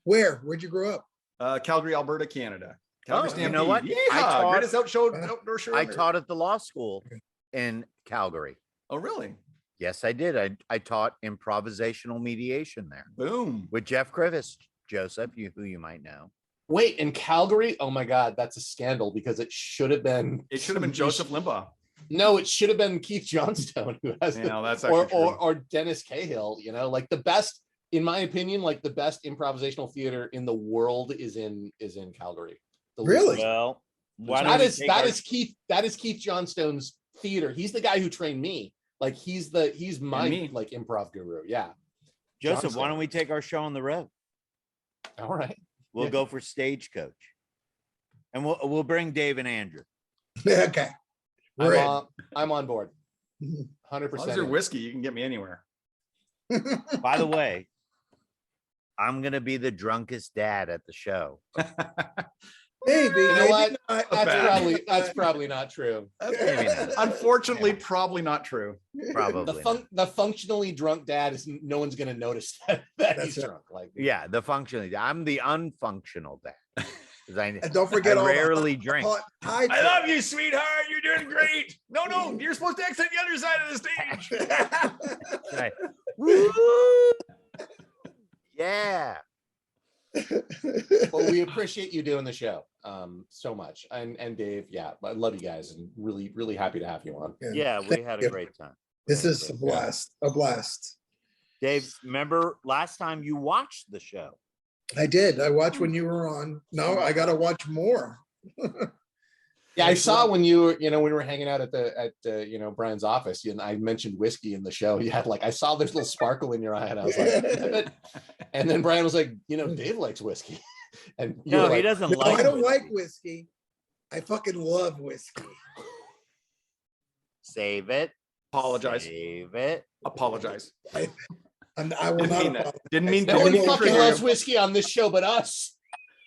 Speaker 5: Where'd you grow up?
Speaker 2: Calgary, Alberta, Canada. Calgary
Speaker 4: Oh, you know what?
Speaker 2: Stampede.
Speaker 4: I
Speaker 2: Yeehaw,
Speaker 4: taught-
Speaker 2: greatest outdoor show
Speaker 4: I
Speaker 2: ever.
Speaker 4: taught at the law school in Calgary.
Speaker 2: Oh, really?
Speaker 4: Yes, I did. I taught improvisational mediation there
Speaker 2: Boom.
Speaker 4: with Jeff Krivis, Joseph, who you might know.
Speaker 3: Wait, in Calgary? Oh my God, that's a scandal because it should have been.
Speaker 2: It should have been Joseph Limbaugh.
Speaker 3: No, it should have been Keith Johnstone who has
Speaker 2: You know, that's
Speaker 3: or,
Speaker 2: actually
Speaker 3: or
Speaker 2: true.
Speaker 3: or Dennis Cahill. You know, like the best, in my opinion, like the best improvisational theater in the world is in Calgary. The
Speaker 5: Really?
Speaker 4: Well, why
Speaker 3: That
Speaker 4: don't
Speaker 3: is that is Keith Johnstone's theater. He's the guy who trained me. Like he's my
Speaker 2: me.
Speaker 3: like improv guru. Yeah.
Speaker 4: Joseph,
Speaker 3: Johnstone.
Speaker 4: why don't we take our show on the road?
Speaker 3: All right.
Speaker 4: We'll
Speaker 3: Yeah.
Speaker 4: go for Stagecoach. And we'll bring Dave and Andrew.
Speaker 5: Okay. We're in.
Speaker 3: I'm on board.
Speaker 2: As
Speaker 3: 100%.
Speaker 2: long as you're whiskey, you can get me anywhere.
Speaker 4: By the way, I'm gonna be the drunkest dad at the show.
Speaker 5: Maybe.
Speaker 3: You know
Speaker 5: maybe
Speaker 3: what?
Speaker 5: not.
Speaker 3: That's probably not true.
Speaker 4: Maybe not.
Speaker 2: Unfortunately, probably not true.
Speaker 4: Probably. not.
Speaker 3: The functionally drunk dad is no one's gonna notice that
Speaker 5: That's
Speaker 3: he's
Speaker 5: right.
Speaker 3: drunk. Like
Speaker 4: Yeah, the functionally. I'm the unfunctional dad. 'Cause
Speaker 5: And don't forget
Speaker 4: I
Speaker 5: all the
Speaker 4: rarely drink.
Speaker 5: high
Speaker 2: I love you, sweetheart. You're doing great. No, you're supposed to exit the other side of the stage.
Speaker 4: Right. Woo! Yeah.
Speaker 3: well, we appreciate you doing the show so much. And Dave, yeah, I love you guys and really happy to have you on.
Speaker 4: Yeah, we
Speaker 5: Thank
Speaker 4: had
Speaker 5: you.
Speaker 4: a great time.
Speaker 5: This is a blast. A blast.
Speaker 4: Dave, remember last time you watched the show?
Speaker 5: I did. I watched when you were on. No, I got to watch more.
Speaker 3: Yeah, I saw when you were, when we were hanging out at Brian's office, and I mentioned whiskey in the show. You had I saw this little sparkle in your eye, and I was like, and then Brian was like, Dave likes whiskey, and you were
Speaker 4: No, he
Speaker 3: like,
Speaker 4: doesn't
Speaker 5: No,
Speaker 4: like.
Speaker 5: I don't
Speaker 4: whiskey.
Speaker 5: like whiskey. I fucking love whiskey.
Speaker 4: Save it.
Speaker 2: Apologize.
Speaker 4: Save it.
Speaker 2: Apologize.
Speaker 5: I will
Speaker 2: Didn't
Speaker 5: not
Speaker 2: mean that.
Speaker 5: apologize.
Speaker 2: Didn't mean
Speaker 3: no one
Speaker 2: to
Speaker 3: fucking
Speaker 2: trigger
Speaker 3: loves
Speaker 2: you.
Speaker 3: whiskey on this show but us.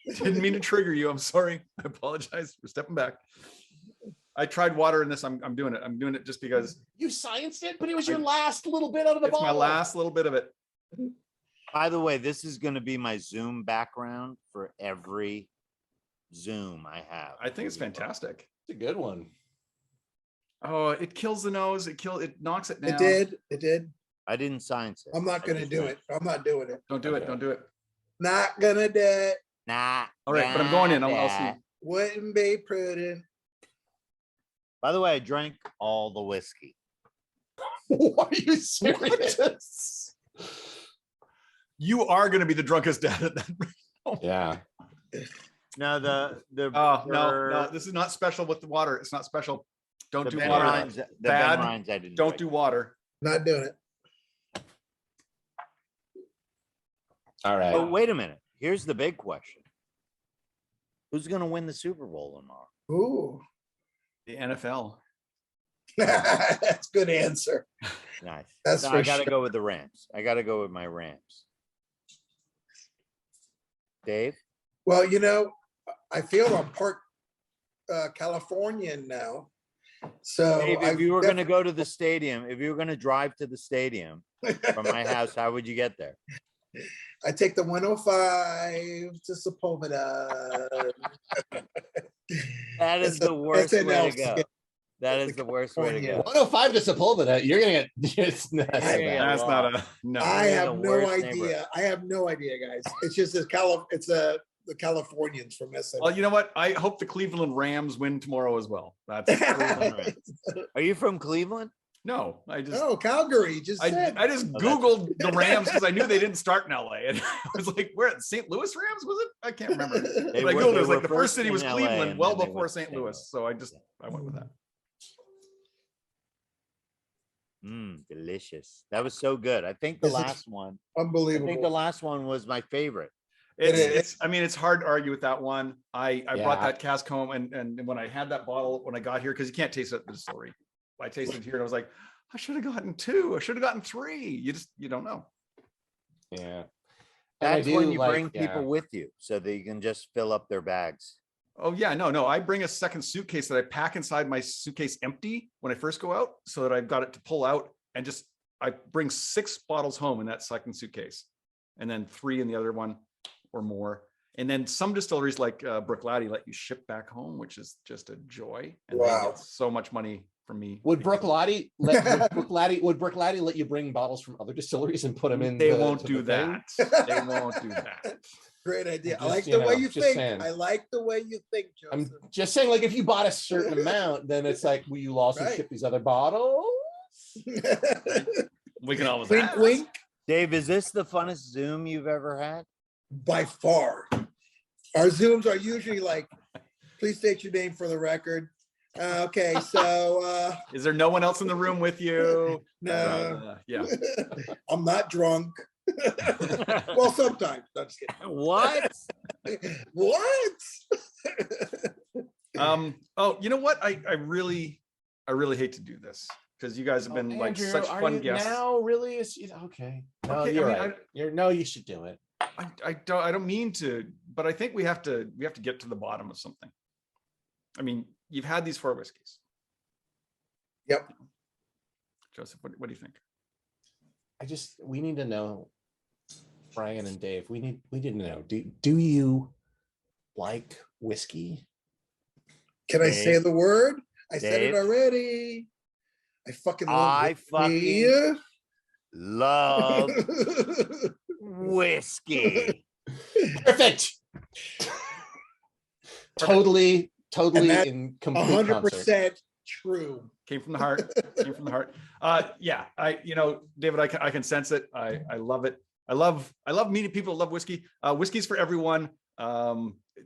Speaker 2: Didn't mean to trigger you. I'm sorry. I apologize for stepping back. I tried water in this. I'm doing it. I'm doing it just because
Speaker 3: You scienced it, but it was your last little bit out of the
Speaker 2: it's my
Speaker 3: bottle.
Speaker 2: last little bit of it.
Speaker 4: By the way, this is going to be my Zoom background for every Zoom I have.
Speaker 2: I think it's fantastic.
Speaker 3: It's a good one.
Speaker 2: Oh, it kills the nose. It knocks it down.
Speaker 5: It did. It did.
Speaker 4: I didn't science it.
Speaker 5: I'm not
Speaker 4: I
Speaker 5: going to
Speaker 4: just
Speaker 5: do
Speaker 4: went,
Speaker 5: it. I'm not doing it.
Speaker 2: Don't do it. Don't do it.
Speaker 5: Not going to do it.
Speaker 4: Nah.
Speaker 2: All right, but I'm going in. I'll see.
Speaker 5: Wouldn't be prudent.
Speaker 4: By the way, I drank all the whiskey.
Speaker 3: Are you serious?
Speaker 2: You are going to be the drunkest dad at that rate.
Speaker 3: Yeah.
Speaker 4: No, the
Speaker 2: No, this is not special with the water. It's not special. Don't do water.
Speaker 4: Benrinnes, the
Speaker 2: Bad.
Speaker 4: Benrinnes I didn't
Speaker 2: Don't
Speaker 4: drink.
Speaker 2: do water.
Speaker 5: Not doing it.
Speaker 3: All right.
Speaker 4: Oh, wait a minute. Here's the big question. Who's going to win the Super Bowl tomorrow?
Speaker 5: Ooh.
Speaker 2: The NFL.
Speaker 5: That's a good answer.
Speaker 4: Nice.
Speaker 5: That's
Speaker 4: No,
Speaker 5: for
Speaker 4: I got to
Speaker 5: sure.
Speaker 4: go with the Rams. I got to go with my Rams. Dave?
Speaker 5: Well, I feel I'm part Californian now. So
Speaker 4: Dave, if
Speaker 5: I've
Speaker 4: you were going to go to the stadium, if you were going to drive to the stadium from my house, how would you get there?
Speaker 5: I take the 105 to Sepulveda.
Speaker 4: That is the worst way to go. That is the worst way to go.
Speaker 3: 105 to Sepulveda. You're gonna get. It's not so
Speaker 4: Yeah,
Speaker 3: bad.
Speaker 2: That's not a no.
Speaker 5: I
Speaker 4: You're
Speaker 5: have
Speaker 4: the
Speaker 5: no
Speaker 4: worst
Speaker 5: idea.
Speaker 4: neighbor.
Speaker 5: I have no idea, guys. It's just the Californians from SM.
Speaker 2: Well, you know what? I hope the Cleveland Rams win tomorrow as well. That's
Speaker 4: Are you from Cleveland?
Speaker 2: no. I just
Speaker 5: Oh, Calgary just said.
Speaker 2: I just
Speaker 4: Oh,
Speaker 2: Googled the Rams because I knew they didn't start in LA. And I was like, where at St. Louis Rams was it? I can't remember.
Speaker 4: They
Speaker 2: But I
Speaker 4: were-
Speaker 2: Googled
Speaker 4: they
Speaker 2: it was
Speaker 4: were
Speaker 2: like the first city
Speaker 4: in
Speaker 2: was
Speaker 4: LA
Speaker 2: Cleveland,
Speaker 4: and
Speaker 2: well
Speaker 4: then they
Speaker 2: before
Speaker 4: went to
Speaker 2: St. Louis. So I went with that.
Speaker 4: Delicious. That was so good. I think the
Speaker 5: This is
Speaker 4: last one. I
Speaker 5: Unbelievable.
Speaker 4: think the last one was my favorite.
Speaker 2: It's I mean, it's hard to argue with that one. I brought
Speaker 3: Yeah.
Speaker 2: that cask home and when I had that bottle when I got here, because you can't taste it at the distillery. I tasted it here and I was like, I should have gotten 2. I should have gotten 3. You don't know.
Speaker 3: Yeah. And I
Speaker 4: That's when
Speaker 3: do
Speaker 4: you
Speaker 3: like-
Speaker 4: bring people
Speaker 3: yeah.
Speaker 4: with you so that you can just fill up their bags.
Speaker 2: Oh yeah, no. I bring a second suitcase that I pack inside my suitcase empty when I first go out, so that I've got it to pull out and just I bring 6 bottles home in that second suitcase, and then 3 in the other one or more. And then some distilleries like Brooklady let you ship back home, which is just a joy. And they
Speaker 5: Wow.
Speaker 2: get so much money from me.
Speaker 3: Would Brooklady let you bring bottles from other distilleries and put them in?
Speaker 2: They
Speaker 3: the-
Speaker 2: won't
Speaker 3: to
Speaker 2: do
Speaker 3: the thing?
Speaker 2: that. They won't do that.
Speaker 5: Great idea. I
Speaker 3: Just,
Speaker 5: like
Speaker 3: you
Speaker 5: the
Speaker 3: know,
Speaker 5: way you
Speaker 3: just
Speaker 5: think.
Speaker 3: saying.
Speaker 5: I like the way you think,
Speaker 3: I'm
Speaker 5: Joseph.
Speaker 3: just saying, like, if you bought a certain amount, then it's like, will you also
Speaker 5: Right.
Speaker 3: ship these other bottles?
Speaker 2: We can always
Speaker 5: Wink,
Speaker 2: ask.
Speaker 5: wink.
Speaker 4: Dave, is this the funnest Zoom you've ever had?
Speaker 5: By far. Our Zooms are usually like, please state your name for the record. Okay, so
Speaker 2: Is there no one else in the room with you?
Speaker 5: no,
Speaker 2: Yeah.
Speaker 5: I'm not drunk. Well, sometimes. No, just kidding.
Speaker 4: What?
Speaker 5: What?
Speaker 2: Oh, you know what? I really hate to do this because you guys have been like
Speaker 3: Andrew,
Speaker 2: such
Speaker 3: are
Speaker 2: fun
Speaker 3: you
Speaker 2: guests.
Speaker 3: now really okay. No,
Speaker 2: Okay,
Speaker 3: you're
Speaker 2: I mean,
Speaker 3: right. No, you should do it.
Speaker 2: I don't mean to, but I think we have to get to the bottom of something. I mean, you've had these 4 whiskeys.
Speaker 5: Yep.
Speaker 2: Joseph, what do you think?
Speaker 3: We need to know, Brian and Dave, we need to know, do you like whiskey?
Speaker 5: Can I say the word? I said it
Speaker 4: Dave?
Speaker 5: already. I fucking love
Speaker 4: I
Speaker 5: whiskey.
Speaker 4: Love whiskey.
Speaker 3: Perfect. Totally
Speaker 5: And that's
Speaker 3: in complete concert.
Speaker 5: 100% true.
Speaker 2: Came from the heart. Came from the heart. Yeah, David, I can sense it. I love it. I love meeting people that love whiskey. Whiskey's for everyone.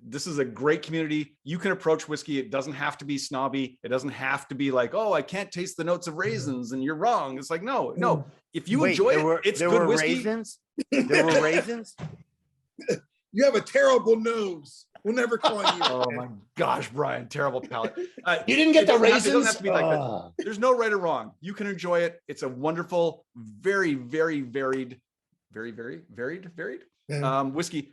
Speaker 2: This is a great community. You can approach whiskey. It doesn't have to be snobby. It doesn't have to be like, oh, I can't taste the notes of raisins and you're wrong. It's like, no. If you enjoy it, it's
Speaker 4: there
Speaker 2: good
Speaker 4: were
Speaker 2: whiskey.
Speaker 4: raisins. There were raisins.
Speaker 5: You have a terrible nose. We'll never call you.
Speaker 2: Oh my gosh, Brian, terrible palate.
Speaker 3: You didn't get the
Speaker 2: It
Speaker 3: raisins?
Speaker 2: doesn't have to be like that.
Speaker 3: Ah.
Speaker 2: There's no right or wrong. You can enjoy it. It's a wonderful, very, very varied, whiskey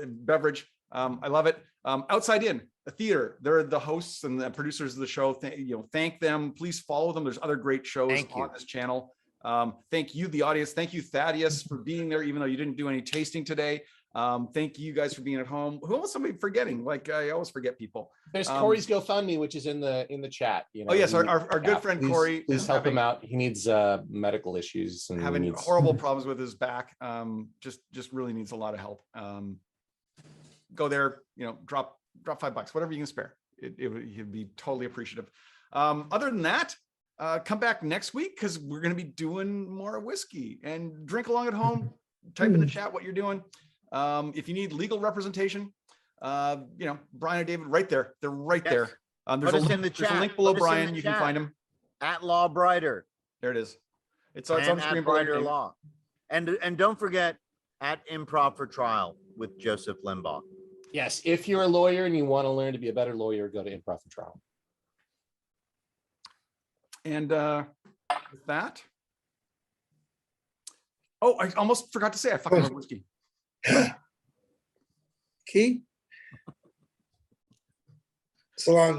Speaker 2: beverage. I love it. Outside In, a theater. They're the hosts and the producers of the show. Thank them. Please follow them. There's other great shows
Speaker 4: Thank you.
Speaker 2: on this channel. Thank you, the audience. Thank you, Thaddeus, for being there, even though you didn't do any tasting today. Thank you guys for being at home. Who else am I forgetting? Like I always forget people.
Speaker 3: There's Corey's GoFundMe, which is in the chat.
Speaker 2: Oh yes, our good friend Corey.
Speaker 3: Please
Speaker 2: is
Speaker 3: help him
Speaker 2: having-
Speaker 3: out. He needs medical issues and he
Speaker 2: having
Speaker 3: needs-
Speaker 2: horrible problems with his back. Just really needs a lot of help. Go there, drop drop $5, whatever you can spare. He'd be totally appreciative. Other than that, come back next week because we're going to be doing more whiskey, and drink along at home. Type in the chat what you're doing. If you need legal representation, Brian or David, right there. They're right there. There's a link below Brian. You can find him
Speaker 4: at Law Breiter.
Speaker 2: There it is. It's on the screen.
Speaker 4: Breiter Law, and don't forget at Improv for Trial with Joseph Limbaugh.
Speaker 3: Yes, if you're a lawyer and you want to learn to be a better lawyer, go to Improv for Trial.
Speaker 2: And with that, I almost forgot to say I fucking love whiskey.
Speaker 5: Key. So long.